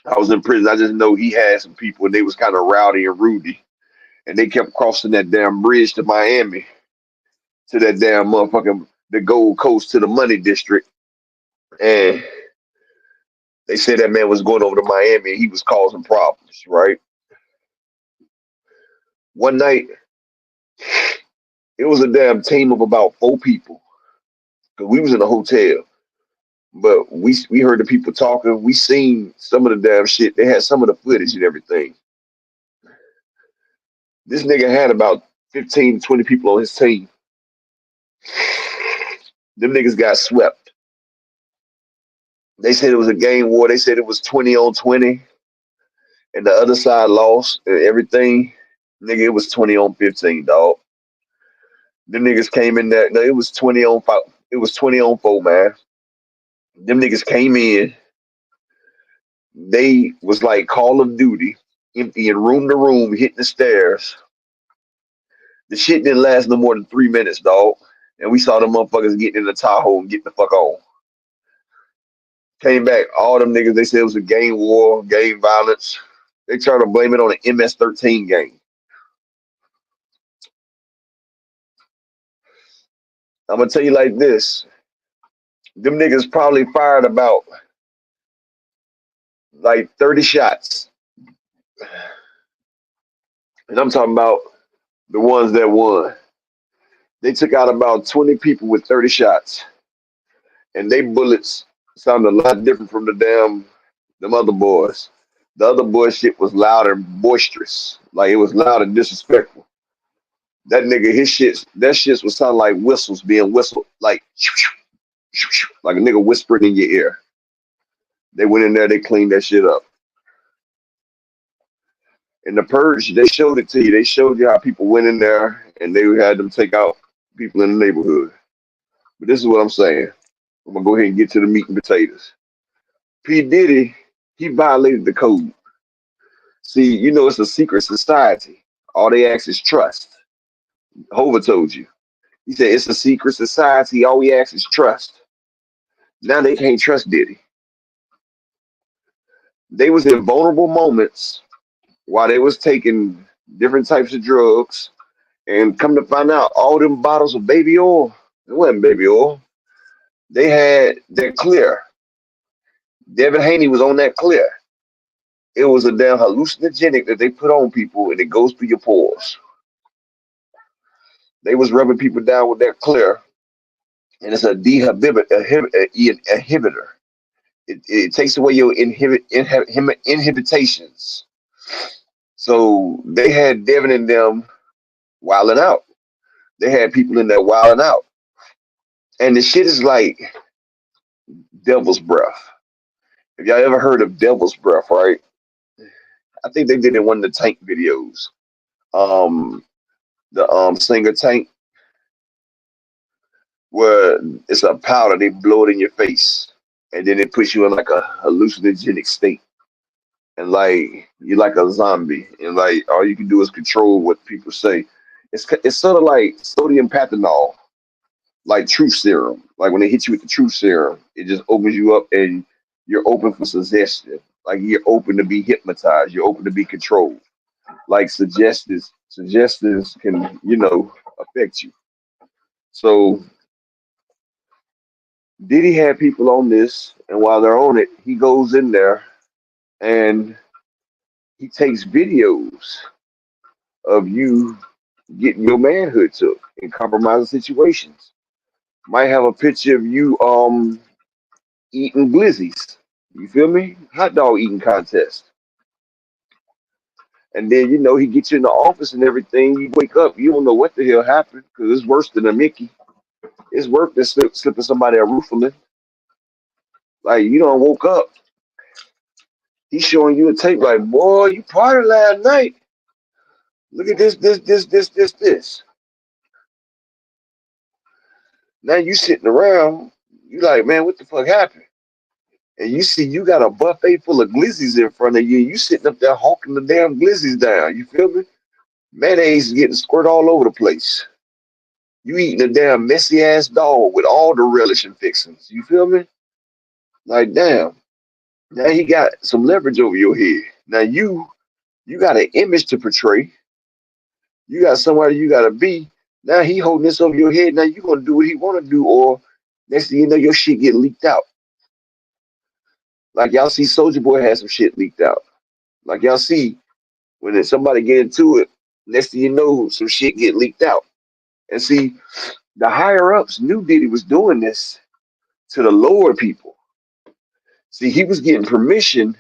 S2: I was in prison. I just know he had some people and they was kind of rowdy and rudy. And they kept crossing that damn bridge to Miami, to that damn motherfucking the Gold Coast to the Money District. And they said that man was going over to Miami and he was causing problems, right? One night, it was a damn team of about 4 people. Cause we was in a hotel. But we heard the people talking. We seen some of the damn shit. They had some of the footage and everything. This nigga had about 15, 20 people on his team. Them niggas got swept. They said it was a game war. They said it was 20 on 20. And the other side lost and everything. Nigga, it was 20 on 15, dog. Them niggas came in there. No, it was 20 on 5. It was 20 on 4, man. Them niggas came in. They was like Call of Duty, emptying room to room, hitting the stairs. The shit didn't last no more than 3 minutes, dog. And we saw them motherfuckers getting in the Tahoe and getting the fuck on. Came back, all them niggas, they said it was a gang war, gang violence. They trying to blame it on an MS-13 gang. I'm gonna tell you like this. Them niggas probably fired about like 30 shots. And I'm talking about the ones that won. They took out about 20 people with 30 shots. And they bullets sounded a lot different from them other boys. The other boy shit was loud and boisterous. Like it was loud and disrespectful. That nigga, that shit was sounding like whistles being whistled. Like a nigga whispering in your ear. They went in there, they cleaned that shit up. In the Purge, they showed it to you. They showed you how people went in there and they had them take out people in the neighborhood. But this is what I'm saying. I'm gonna go ahead and get to the meat and potatoes. P. Diddy, he violated the code. See, you know it's a secret society. All they ask is trust. Hova told you. He said it's a secret society. All we ask is trust. Now they can't trust Diddy. They was in vulnerable moments while they was taking different types of drugs, and come to find out, all them bottles of baby oil, it wasn't baby oil. They had that clear. Devin Haney was on that clear. It was a damn hallucinogenic that they put on people, and it goes through your pores. They was rubbing people down with that clear, and it's a inhibitor. It takes away your inhibitations. So they had Devin and them wilding out. They had people in there wilding out. And the shit is like devil's breath. Have y'all ever heard of devil's breath, right? I think they did it in one of the Tank videos. The singer Tank, where it's a powder, they blow it in your face, and then it puts you in like a hallucinogenic state. And like you're like a zombie, and like all you can do is control what people say. It's sort of like sodium pentanol, like truth serum. Like when they hit you with the truth serum, it just opens you up and You're open for suggestion. Like you're open to be hypnotized. You're open to be controlled. Like suggestions can, affect you. So Diddy had people on this, and while they're on it, he goes in there and he takes videos of you getting your manhood took in compromising situations. Might have a picture of you eating glizzies. You feel me? Hot dog eating contest. And then he gets you in the office and everything. You wake up, you don't know what the hell happened because it's worse than a Mickey. It's worse than slipping somebody a roofing. Like you don't woke up. He's showing you a tape like, boy, you partied last night. Look at this. Now you sitting around, you like, man, what the fuck happened? And you see you got a buffet full of glizzies in front of you. You sitting up there hawking the damn glizzies down. You feel me? Mayonnaise is getting squirt all over the place. You eating a damn messy ass dog with all the relish and fixings. You feel me? Like damn. Now he got some leverage over your head. Now you got an image to portray. You got somebody you gotta be. Now he holding this over your head. Now you gonna do what he wanna do, or next thing you know, your shit get leaked out. Like y'all see Soldier Boy had some shit leaked out. Like y'all see when somebody get into it, next thing you know, some shit get leaked out. And see, the higher ups knew Diddy was doing this to the lower people. See, he was getting permission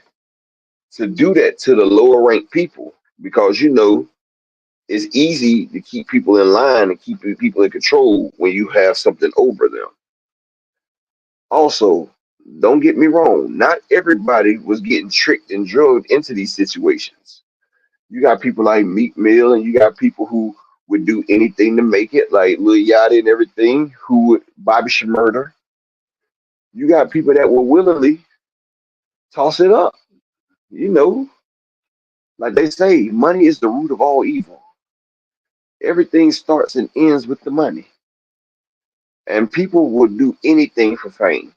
S2: to do that to the lower ranked people because it's easy to keep people in line and keep people in control when you have something over them. Also, don't get me wrong, not everybody was getting tricked and drugged into these situations. You got people like Meek Mill, and you got people who would do anything to make it, like Lil Yachty and everything, who would Bobby Shmurda. You got people that will willingly toss it up. You know, like they say, money is the root of all evil. Everything starts and ends with the money. And people will do anything for fame.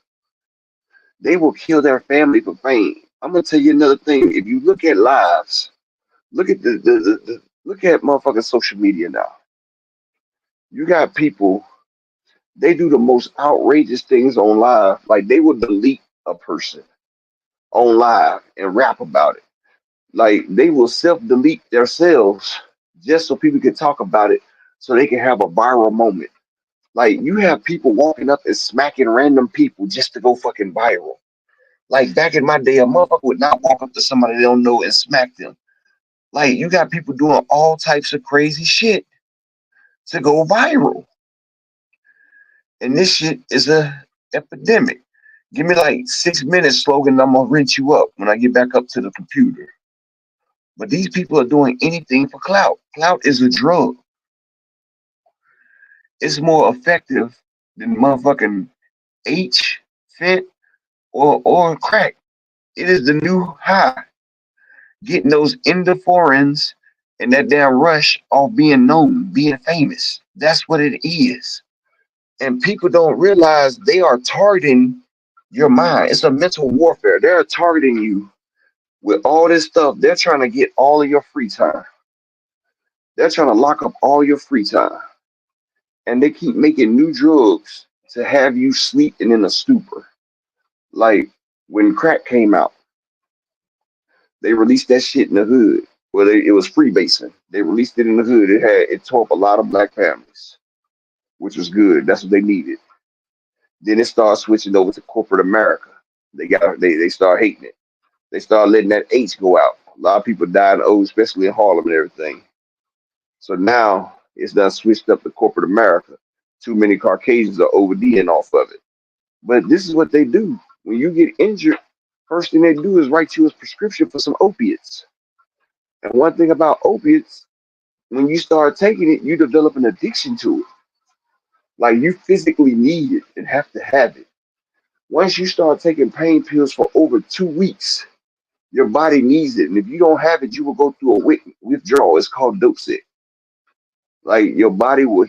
S2: They will kill their family for fame. I'm gonna tell you another thing. If you look at lives, look at look at motherfucking social media now. You got people, they do the most outrageous things on live. Like they will delete a person on live and rap about it. Like they will self-delete themselves just so people can talk about it so they can have a viral moment. Like you have people walking up and smacking random people just to go fucking viral. Like back in my day, a motherfucker would not walk up to somebody they don't know and smack them. Like you got people doing all types of crazy shit to go viral. And this shit is a epidemic. Give me like 6 minutes, Slogan, I'm gonna rinse you up when I get back up to the computer. But these people are doing anything for clout. Clout is a drug. It's more effective than motherfucking H, fent, or crack. It is the new high. Getting those endorphins and that damn rush off being known, being famous. That's what it is. And people don't realize they are targeting your mind. It's a mental warfare. They're targeting you with all this stuff. They're trying to get all of your free time. They're trying to lock up all your free time. And they keep making new drugs to have you sleeping in a stupor. Like when crack came out, they released that shit in the hood. Well, it was freebasing. They released it in the hood. It tore up a lot of black families, which was good. That's what they needed. Then it started switching over to corporate America. They started hating it. They started letting that H go out. A lot of people died old, especially in Harlem and everything. So now it's done switched up to corporate America. Too many Caucasians are ODing off of it. But this is what they do. When you get injured, first thing they do is write you a prescription for some opiates. And one thing about opiates, when you start taking it, you develop an addiction to it. Like you physically need it and have to have it. Once you start taking pain pills for over 2 weeks, your body needs it. And if you don't have it, you will go through a withdrawal. It's called dope sick. Like your body will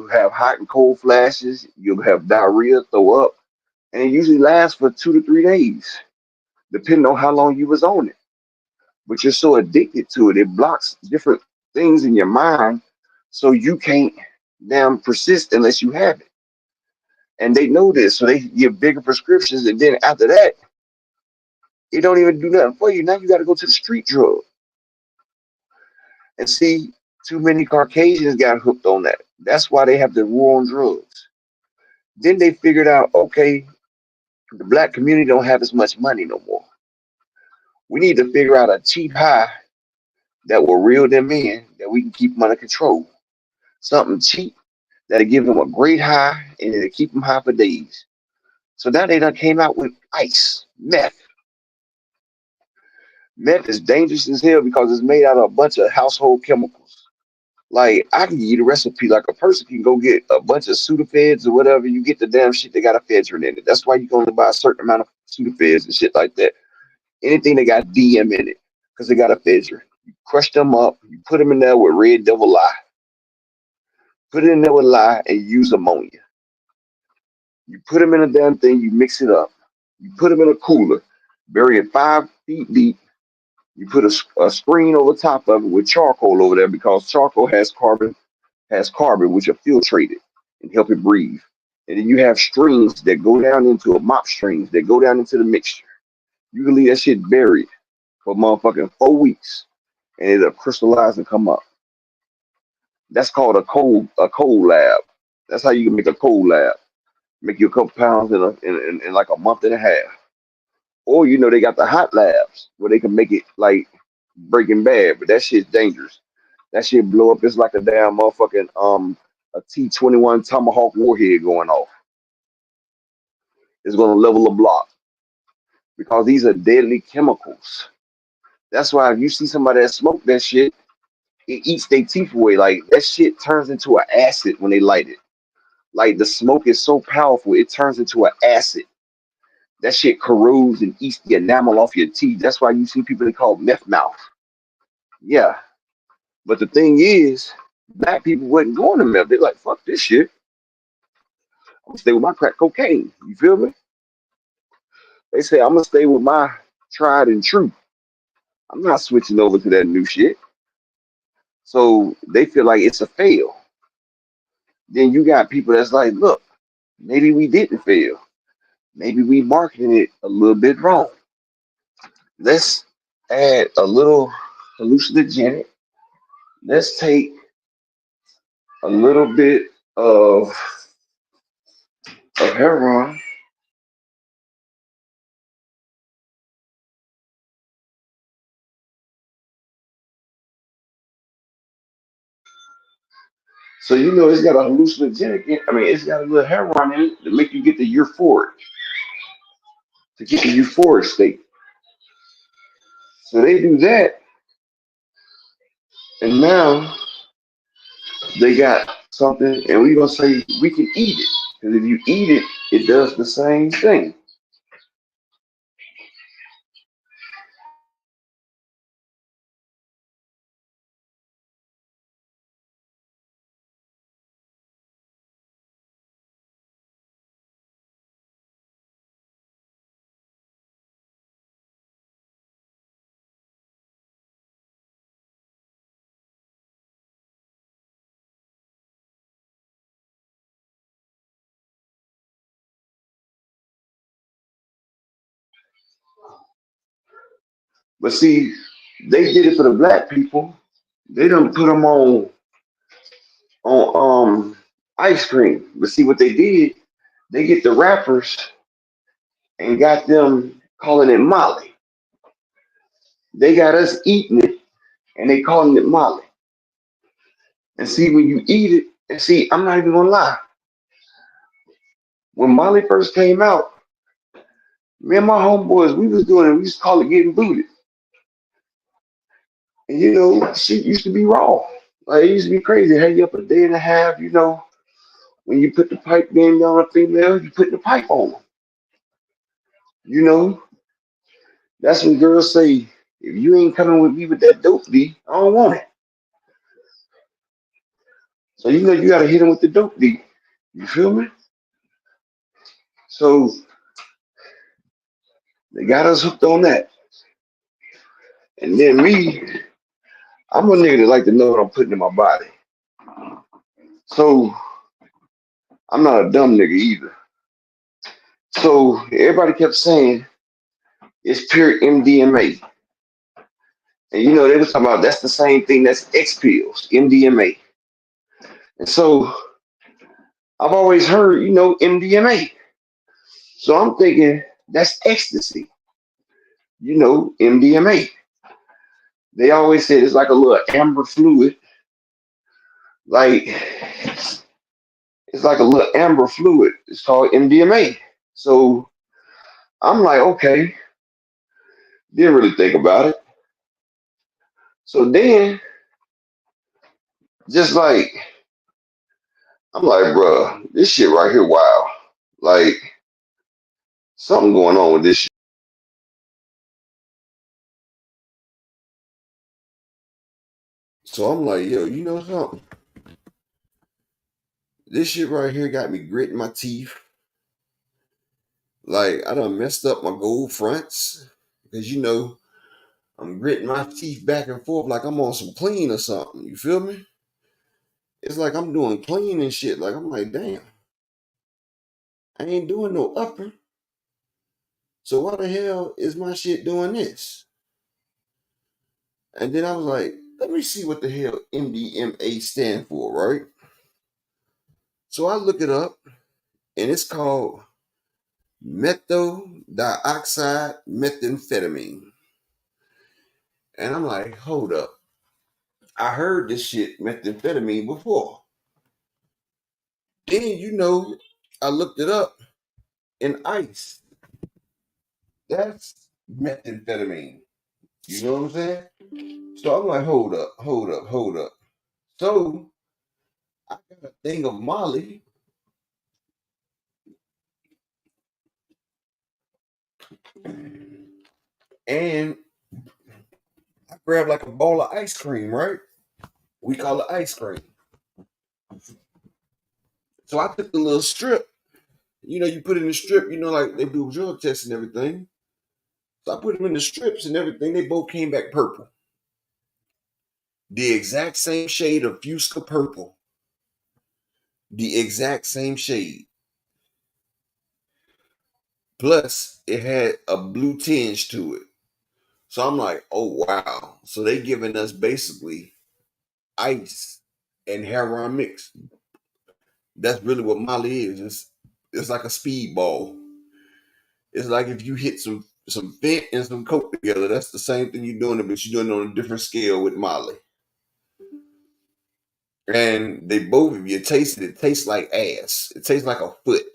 S2: have hot and cold flashes. You'll have diarrhea, throw up, and it usually lasts for 2 to 3 days. depending on how long you was on it. But you're so addicted to it, it blocks different things in your mind, so you can't damn persist unless you have it. And they know this, so they give bigger prescriptions, and then after that, it don't even do nothing for you. Now you got to go to the street drug. And see, too many Caucasians got hooked on that. That's why they have the war on drugs. Then they figured out, okay, the black community don't have as much money no more. We need to figure out a cheap high that will reel them in, that we can keep them under control. Something cheap that'll give them a great high and it'll keep them high for days. So now they done came out with ice, meth. Meth is dangerous as hell because it's made out of a bunch of household chemicals. Like, I can give you the recipe. Like, a person can go get a bunch of Sudafeds or whatever. You get the damn shit that got ephedrine in it. That's why you can only buy a certain amount of Sudafeds and shit like that. Anything that got DM in it, because they got ephedrine. You crush them up. You put them in there with red devil lye. Put it in there with lye and use ammonia. You put them in a damn thing. You mix it up. You put them in a cooler. Bury it 5 feet deep. You put a screen over top of it with charcoal over there because charcoal has carbon, which are filtrated and help it breathe. And then you have strings that go down into a mop strings that go down into the mixture. You can leave that shit buried for motherfucking 4 weeks and it'll crystallize and come up. That's called a cold lab. That's how you can make a cold lab. Make you a couple pounds in like a month and a half. Or they got the hot labs where they can make it like Breaking Bad, but that shit's dangerous. That shit blow up. It's like a damn motherfucking a T-21 Tomahawk warhead going off. It's gonna level a block because these are deadly chemicals. That's why if you see somebody that smoke that shit, it eats their teeth away. Like, that shit turns into an acid when they light it. Like, the smoke is so powerful, it turns into an acid. That shit corrodes and eats the enamel off your teeth. That's why you see people they call meth mouth. Yeah. But the thing is, black people wasn't going to meth. They're like, fuck this shit. I'm gonna stay with my crack cocaine. You feel me? They say I'm gonna stay with my tried and true. I'm not switching over to that new shit. So they feel like it's a fail. Then you got people that's like, look, maybe we didn't fail. Maybe we marketed it a little bit wrong. Let's add a little hallucinogenic. Let's take a little bit of heroin. So it's got a hallucinogenic. It's got a little heroin in it to make you get the euphoric, to get the euphoric state. So they do that, and now they got something, and we're gonna say we can eat it because if you eat it, it does the same thing. But see, they did it for the black people. They don't put them on ice cream. But see what they did? They get the rappers and got them calling it Molly. They got us eating it and they calling it Molly. And see, when you eat it, and see, I'm not even gonna lie. When Molly first came out, me and my homeboys, we was doing it. We used to call it getting booted. And shit used to be raw. Like, it used to be crazy. Had you up a day and a half. When you put the pipe in on a female, you put the pipe on them. That's when girls say, if you ain't coming with me with that dope D, I don't want it. So you gotta hit them with the dope D. You feel me? So They got us hooked on that. And then me, I'm a nigga that like to know what I'm putting in my body. So I'm not a dumb nigga either. So everybody kept saying it's pure MDMA. And you know, they was talking about that's the same thing that's X pills, MDMA. And so I've always heard, you know, MDMA. So I'm thinking that's ecstasy, you know, MDMA. They always said it's like a little amber fluid, like it's like a little amber fluid. It's called MDMA. So I'm like, okay, didn't really think about it. So then, just like, I'm like, bro, this shit right here, wow. Like, something going on with this shit. So I'm like, yo, you know something? This shit right here got me gritting my teeth. Like, I done messed up my gold fronts. Because, you know, I'm gritting my teeth back and forth like I'm on some clean or something. You feel me? It's like I'm doing clean and shit. Like, I'm like, damn. I ain't doing no upper. So why the hell is my shit doing this? And then I was like, let me see what the hell MDMA stand for, right? So I look it up, and it's called methyl dioxide methamphetamine. And I'm like, hold up. I heard this shit methamphetamine before. Then, you know, I looked it up in ice. That's methamphetamine. You know what I'm saying? So I'm like, hold up. So I got a thing of Molly. And I grabbed like a bowl of ice cream, right? We call it ice cream. So I took the little strip. You know, you put it in the strip, you know, like they do drug tests and everything. So I put them in the strips and everything. They both came back purple. The exact same shade of Fusca purple. The exact same shade. Plus, it had a blue tinge to it. So I'm like, oh, wow. So they giving us basically ice and heroin mix. That's really what Molly is. It's like a speedball. It's like if you hit some Fent and some Coke together, that's the same thing you're doing, but you're doing it on a different scale with Molly. And they both, if you taste it, it tastes like ass. It tastes like a foot.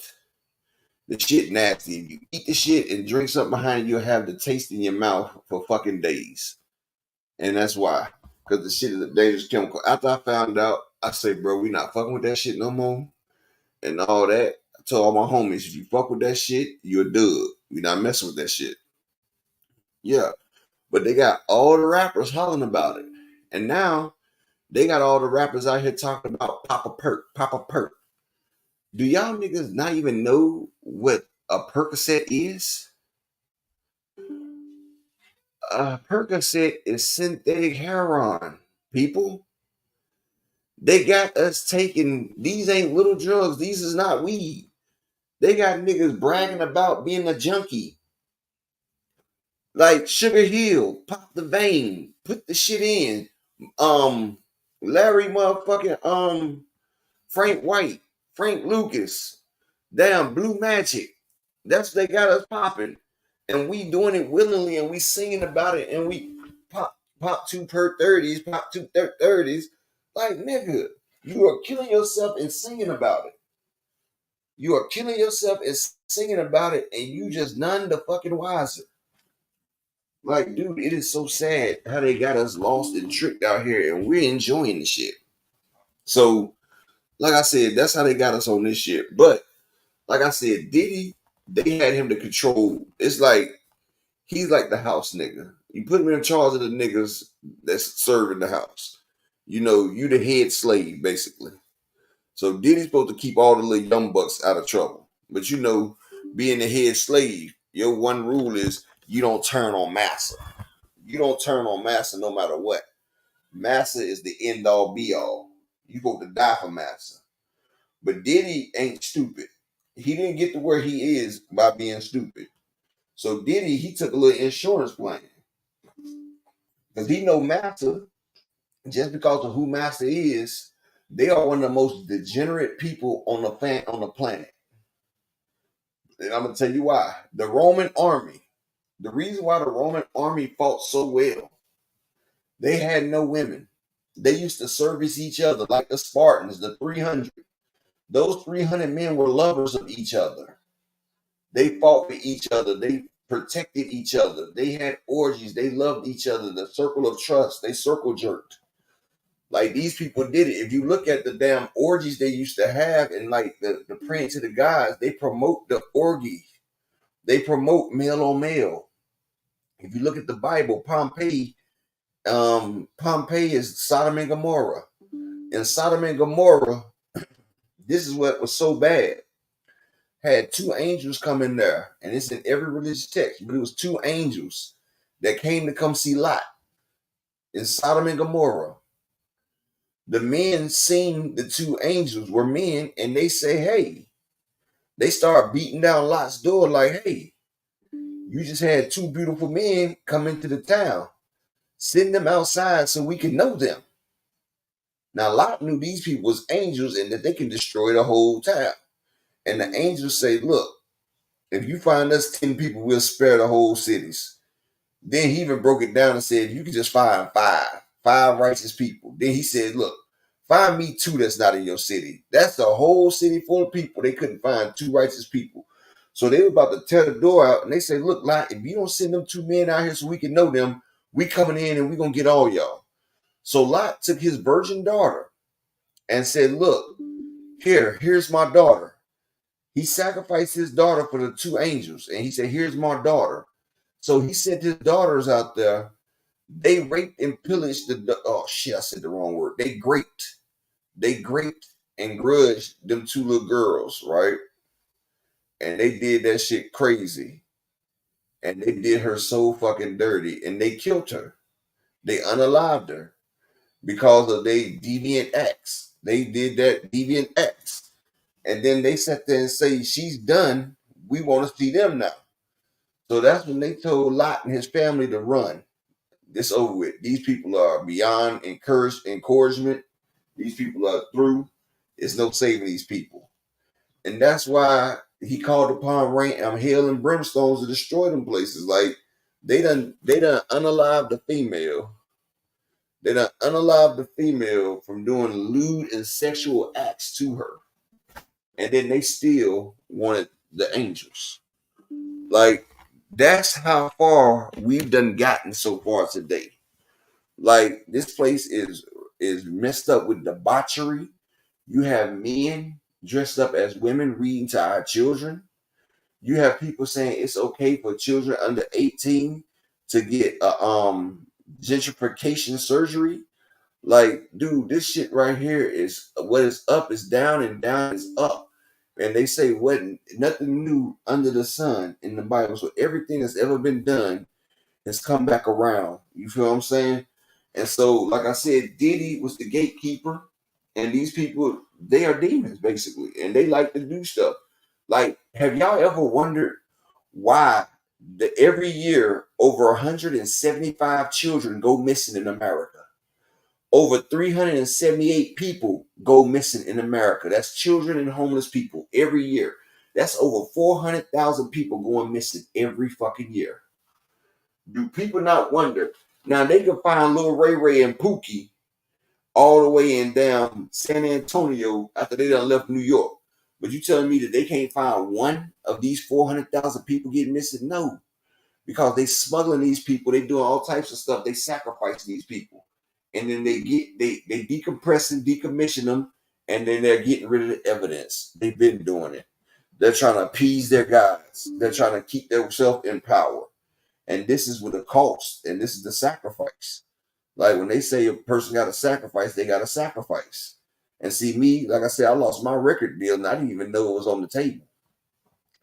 S2: The shit nasty. If you eat the shit and drink something behind it, you'll have the taste in your mouth for fucking days. And that's why. Because the shit is a dangerous chemical. After I found out, I say, bro, we not fucking with that shit no more. And all that. I told all my homies, if you fuck with that shit, you're a dub. We not messing with that shit. Yeah. But they got all the rappers hollering about it. And now they got all the rappers out here talking about Papa Perk. Do y'all niggas not even know what a Percocet is? A Percocet is synthetic heroin, people. They got us taking, these ain't little drugs. These is not weed. They got niggas bragging about being a junkie. Like Sugar Hill, pop the vein, put the shit in. Larry motherfucking Frank White, Frank Lucas, damn Blue Magic. That's what they got us popping. And we doing it willingly and we singing about it and we pop 2 per 30s, pop 2 30s. Like, nigga, you are killing yourself and singing about it. You are killing yourself and singing about it and you just none the fucking wiser. Like, dude, it is so sad how they got us lost and tricked out here and we're enjoying the shit. So, like I said, that's how they got us on this shit. But, like I said, Diddy, they had him to control. It's like, he's like the house nigga. You put him in charge of the niggas that's serving the house. You know, you the head slave, basically. So Diddy's supposed to keep all the little young bucks out of trouble. But you know, being the head slave, Your one rule is you don't turn on massa. You don't turn on massa no matter what. Massa is the end all be all. You go to die for massa. But Diddy ain't stupid. He didn't get to where he is by being stupid. So Diddy, he took a little insurance plan. Because he know Massa, just because of who Massa is, they are one of the most degenerate people on the planet. And I'm going to tell you why. The Roman army, the reason why the Roman army fought so well, they had no women. They used to service each other like the Spartans, the 300. Those 300 men were lovers of each other. They fought for each other. They protected each other. They had orgies. They loved each other. The circle of trust. They circle jerked. Like these people did it. If you look at the damn orgies they used to have and like the praying to the gods, they promote the orgy. They promote male on male. If you look at the Bible, Pompeii is Sodom and Gomorrah. And Sodom and Gomorrah, this is what was so bad. Had two angels come in there, and it's in every religious text, but it was two angels that came to come see Lot in Sodom and Gomorrah. The men seen the two angels were men, and they say, hey, they start beating down Lot's door like, hey, you just had two beautiful men come into the town. Send them outside so we can know them. Now, Lot knew these people was angels and that they can destroy the whole town. And the angels say, look, if you find us 10 people, we'll spare the whole cities. Then he even broke it down and said, you can just find five righteous people. Then he said, look, find me 2 that's not in your city. That's the whole city full of people. They couldn't find 2 righteous people. So they were about to tear the door out. And they said, look, Lot, if you don't send them 2 men out here so we can know them, we coming in and we going to get all y'all. So Lot took his virgin daughter and said, look, here's my daughter. He sacrificed his daughter for the 2 angels. And he said, here's my daughter. So he sent his daughters out there. They raped and pillaged I said the wrong word. They graped and grudged them 2 little girls, right? And they did that shit crazy. And they did her so fucking dirty. And they killed her. They unalived her because of their deviant acts. They did that deviant acts. And then they sat there and say, she's done. We want to see them now. So that's when they told Lot and his family to run. This over with. These people are beyond encouragement. These people are through. There's no saving these people. And that's why he called upon hail and brimstones to destroy them places. Like they done unalived the female. They done unalived the female from doing lewd and sexual acts to her. And then they still wanted the angels. Like, that's how far we've done gotten so far today. Like, this place is messed up with debauchery. You have men dressed up as women reading to our children. You have people saying it's okay for children under 18 to get gentrification surgery. Like, dude, this shit right here is what is up is down and down is up. And they say nothing new under the sun in the Bible. So everything that's ever been done has come back around. You feel what I'm saying? And so, like I said, Diddy was the gatekeeper. And these people, they are demons, basically. And they like to do stuff. Like, have y'all ever wondered why every year over 175 children go missing in America? Over 378 people go missing in America. That's children and homeless people every year. That's over 400,000 people going missing every fucking year. Do people not wonder? Now, they can find little Ray Ray and Pookie all the way in down San Antonio after they done left New York. But you telling me that they can't find one of these 400,000 people getting missing? No. Because they smuggling these people. They doing all types of stuff. They sacrifice these people. And then they decompress and decommission them, and then they're getting rid of the evidence. They've been doing it. They're trying to appease their guys. They're trying to keep themselves in power. And this is what it costs, and this is the sacrifice. Like when they say a person got to sacrifice, they got to sacrifice. And see me, like I said, I lost my record deal, and I didn't even know it was on the table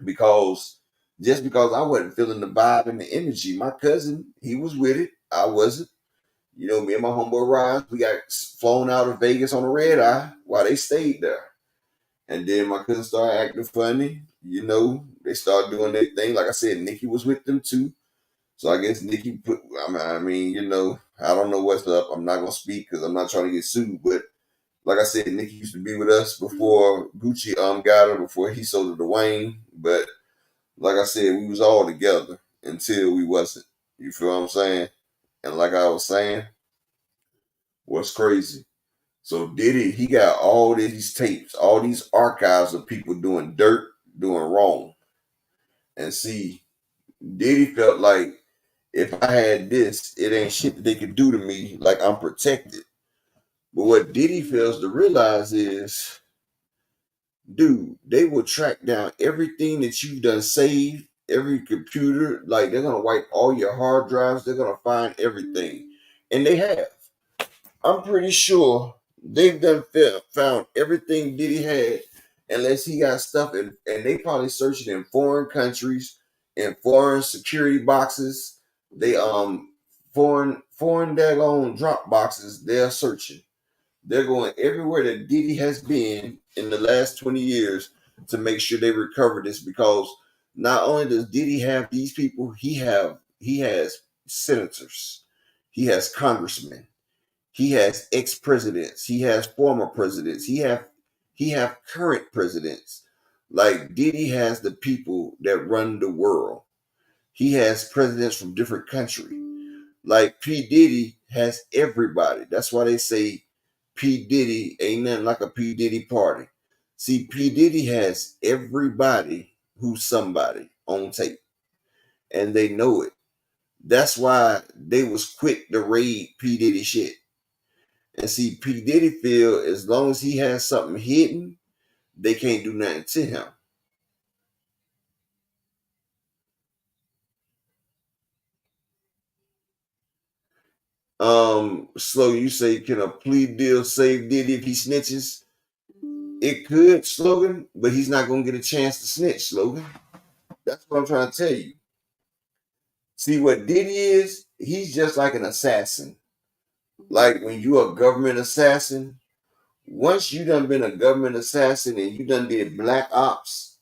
S2: because just because I wasn't feeling the vibe and the energy. My cousin, he was with it. I wasn't. You know, me and my homeboy Ryan, we got flown out of Vegas on a red eye while they stayed there. And then my cousin started acting funny. You know, they started doing their thing. Like I said, Nikki was with them too. So I guess Nikki put, I mean, you know, I don't know what's up. I'm not going to speak because I'm not trying to get sued. But like I said, Nikki used to be with us before Gucci got her, before he sold her to Wayne. But like I said, we was all together until we wasn't. You feel what I'm saying? And like I was saying, what's crazy? So Diddy, he got all these tapes, all these archives of people doing dirt, doing wrong. And see, Diddy felt like if I had this, it ain't shit that they could do to me, like I'm protected. But what Diddy fails to realize is, dude, they will track down everything that you've done saved, every computer. Like, they're going to wipe all your hard drives. They're going to find everything. And they have. I'm pretty sure they've done found everything Diddy had, unless he got stuff in, and they probably searching in foreign countries, in foreign security boxes. They foreign daggone drop boxes. They're searching. They're going everywhere that Diddy has been in the last 20 years to make sure they recover this, because not only does Diddy have these people, he has senators, he has congressmen, he has ex-presidents, he has former presidents, he have current presidents. Like, Diddy has the people that run the world. He has presidents from different countries. Like, P. Diddy has everybody. That's why they say P. Diddy ain't nothing like a P. Diddy party. See, P. Diddy has everybody who's somebody on tape, and they know it. That's why they was quick to raid P. Diddy shit. And see, P. Diddy feel as long as he has something hidden, they can't do nothing to him. Slow, you say, can a plea deal save Diddy if he snitches? It could, Slogan, but he's not going to get a chance to snitch, Slogan. That's what I'm trying to tell you. See, what Diddy is, he's just like an assassin. Like, when you're a government assassin, once you done been a government assassin and you done did black ops,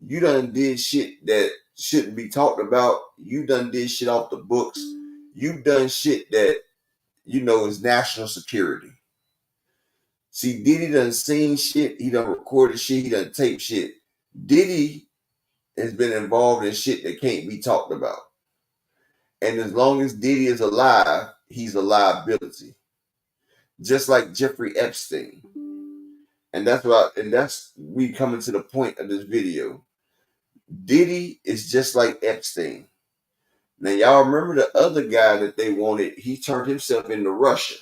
S2: you done did shit that shouldn't be talked about. You done did shit off the books. You done shit that, you know, is national security. See, Diddy done seen shit. He done recorded shit. He done taped shit. Diddy has been involved in shit that can't be talked about. And as long as Diddy is alive, he's a liability. Just like Jeffrey Epstein. And that's we coming to the point of this video. Diddy is just like Epstein. Now, y'all remember the other guy that they wanted? He turned himself into Russia,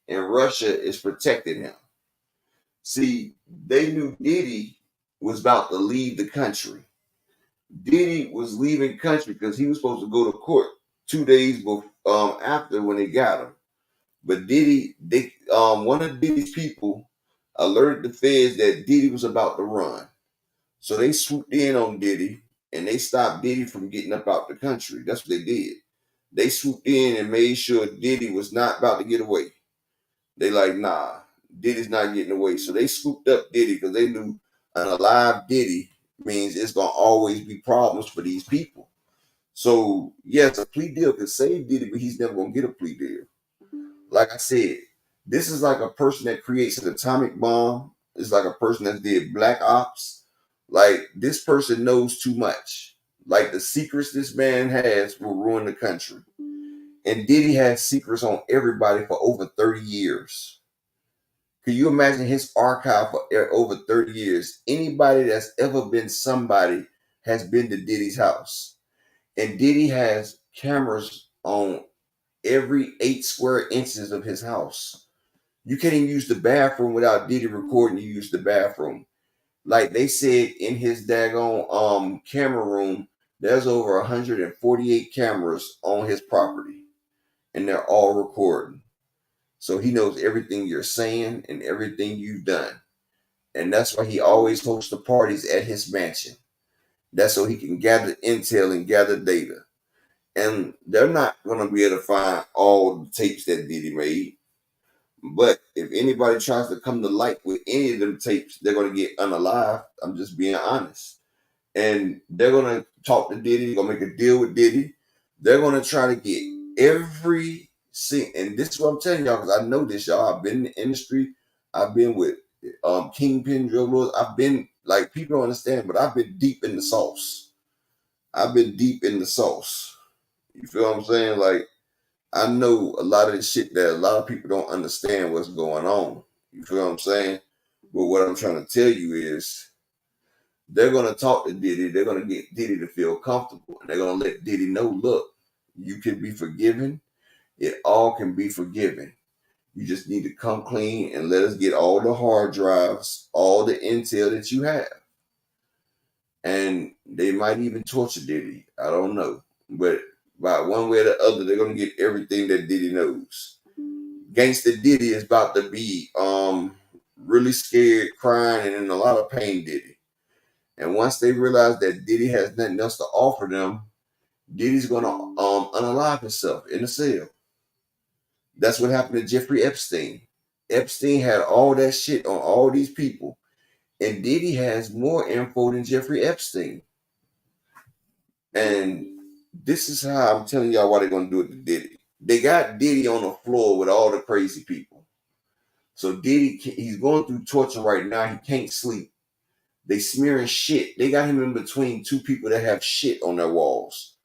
S2: and Russia is protecting him. See, they knew Diddy was about to leave the country. Diddy was leaving country because he was supposed to go to court 2 days after when they got him. But Diddy, one of Diddy's people alerted the feds that Diddy was about to run. So they swooped in on Diddy and they stopped Diddy from getting up out the country. That's what they did. They swooped in and made sure Diddy was not about to get away. They like, nah, Diddy's not getting away. So they scooped up Diddy because they knew an alive Diddy means it's going to always be problems for these people. So, yes, a plea deal could save Diddy, but he's never going to get a plea deal. Like I said, this is like a person that creates an atomic bomb. It's like a person that did black ops. Like, this person knows too much. Like, the secrets this man has will ruin the country. And Diddy has secrets on everybody for over 30 years. Can you imagine his archive for over 30 years? Anybody that's ever been somebody has been to Diddy's house. And Diddy has cameras on every 8 square inches of his house. You can't even use the bathroom without Diddy recording you use the bathroom. Like they said in his daggone camera room, there's over 148 cameras on his property. And they're all recording. So he knows everything you're saying and everything you've done. And that's why he always hosts the parties at his mansion. That's so he can gather intel and gather data. And they're not going to be able to find all the tapes that Diddy made. But if anybody tries to come to light with any of them tapes, they're going to get unalived. I'm just being honest. And they're going to talk to Diddy. They're going to make a deal with Diddy. They're going to try to get every scene. And this is what I'm telling y'all, because I know this, y'all. I've been in the industry. I've been with Kingpin drug lords. I've been, like, people don't understand, but I've been deep in the sauce. I've been deep in the sauce. You feel what I'm saying? Like, I know a lot of the shit that a lot of people don't understand what's going on. You feel what I'm saying? But what I'm trying to tell you is they're going to talk to Diddy. They're going to get Diddy to feel comfortable. And they're going to let Diddy know, look, you can be forgiven. It all can be forgiven. You just need to come clean and let us get all the hard drives, all the intel that you have. And they might even torture Diddy. I don't know. But by one way or the other, they're going to get everything that Diddy knows. Gangsta Diddy is about to be really scared, crying, and in a lot of pain, Diddy. And once they realize that Diddy has nothing else to offer them, Diddy's going to unalive himself in a cell. That's what happened to Jeffrey Epstein. Epstein had all that shit on all these people. And Diddy has more info than Jeffrey Epstein. And this is how I'm telling y'all why they're going to do it to Diddy. They got Diddy on the floor with all the crazy people. So Diddy, he's going through torture right now. He can't sleep. They smearing shit. They got him in between two people that have shit on their walls.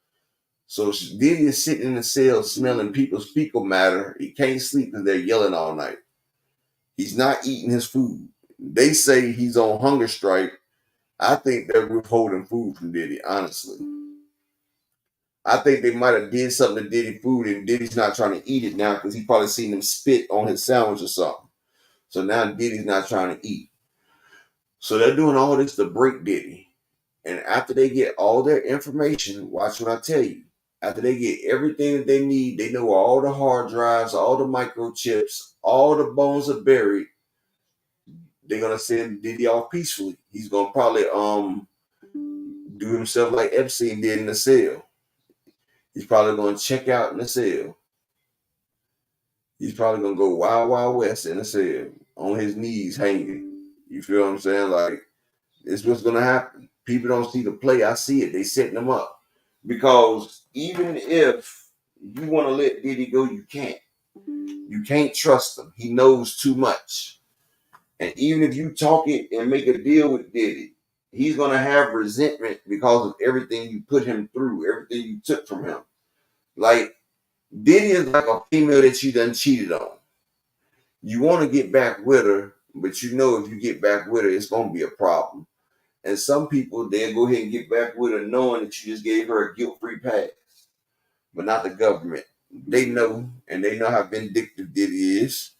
S2: So Diddy is sitting in the cell smelling people's fecal matter. He can't sleep because they're yelling all night. He's not eating his food. They say he's on hunger strike. I think they're withholding food from Diddy, honestly. I think they might have did something to Diddy food and Diddy's not trying to eat it now because he probably seen them spit on his sandwich or something. So now Diddy's not trying to eat. So they're doing all this to break Diddy. And after they get all their information, watch what I tell you. After they get everything that they need, they know all the hard drives, all the microchips, all the bones are buried. They're gonna send Diddy off peacefully. He's gonna probably do himself like Epstein did in the cell. He's probably gonna check out in the cell. He's probably gonna go wild, wild west in the cell on his knees hanging. You feel what I'm saying? Like, it's what's gonna happen. People don't see the play. I see it. They setting them up. Because even if you want to let Diddy go, you can't. You can't trust him. He knows too much. And even if you talk it and make a deal with Diddy, he's going to have resentment because of everything you put him through, everything you took from him. Like, Diddy is like a female that you done cheated on. You want to get back with her, but you know if you get back with her, it's going to be a problem. And some people, they'll go ahead and get back with her knowing that you just gave her a guilt-free pass. But not the government. They know, and they know how vindictive Diddy is.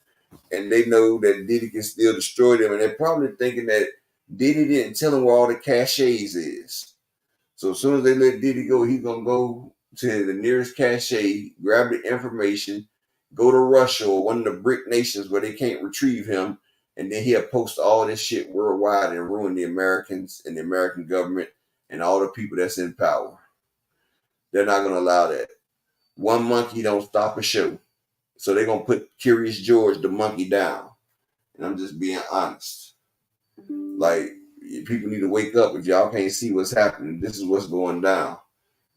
S2: And they know that Diddy can still destroy them. And they're probably thinking that Diddy didn't tell them where all the caches is. So as soon as they let Diddy go, he's going to go to the nearest cache, grab the information, go to Russia or one of the BRIC nations where they can't retrieve him. And then he'll post all this shit worldwide and ruin the Americans and the American government and all the people that's in power. They're not going to allow that. One monkey don't stop a show. So they're going to put Curious George, the monkey, down. And I'm just being honest. Like, people need to wake up. If y'all can't see what's happening, this is what's going down.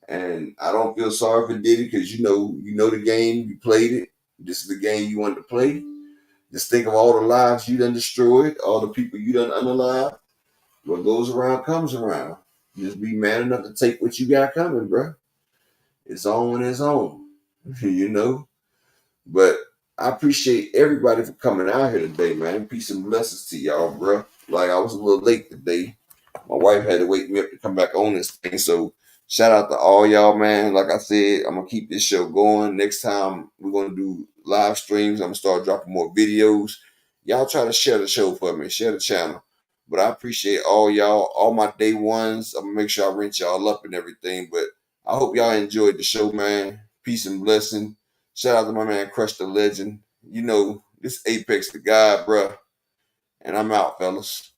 S2: And I don't feel sorry for Diddy because you know the game. You played it. This is the game you wanted to play. Just think of all the lives you done destroyed, all the people you done unalive. What goes around comes around. Just be man enough to take what you got coming, bro. It's on when it's on, you know. But I appreciate everybody for coming out here today, man. Peace and blessings to y'all, bro. Like, I was a little late today. My wife had to wake me up to come back on this thing. So shout out to all y'all, man. Like I said, I'm going to keep this show going. Next time, we're going to do live streams. I'm going to start dropping more videos. Y'all try to share the show for me. Share the channel. But I appreciate all y'all, all my day ones. I'm going to make sure I rinse y'all up and everything. But I hope y'all enjoyed the show, man. Peace and blessing. Shout out to my man, Crush the Legend. You know, this Apex the guy, bruh. And I'm out, fellas.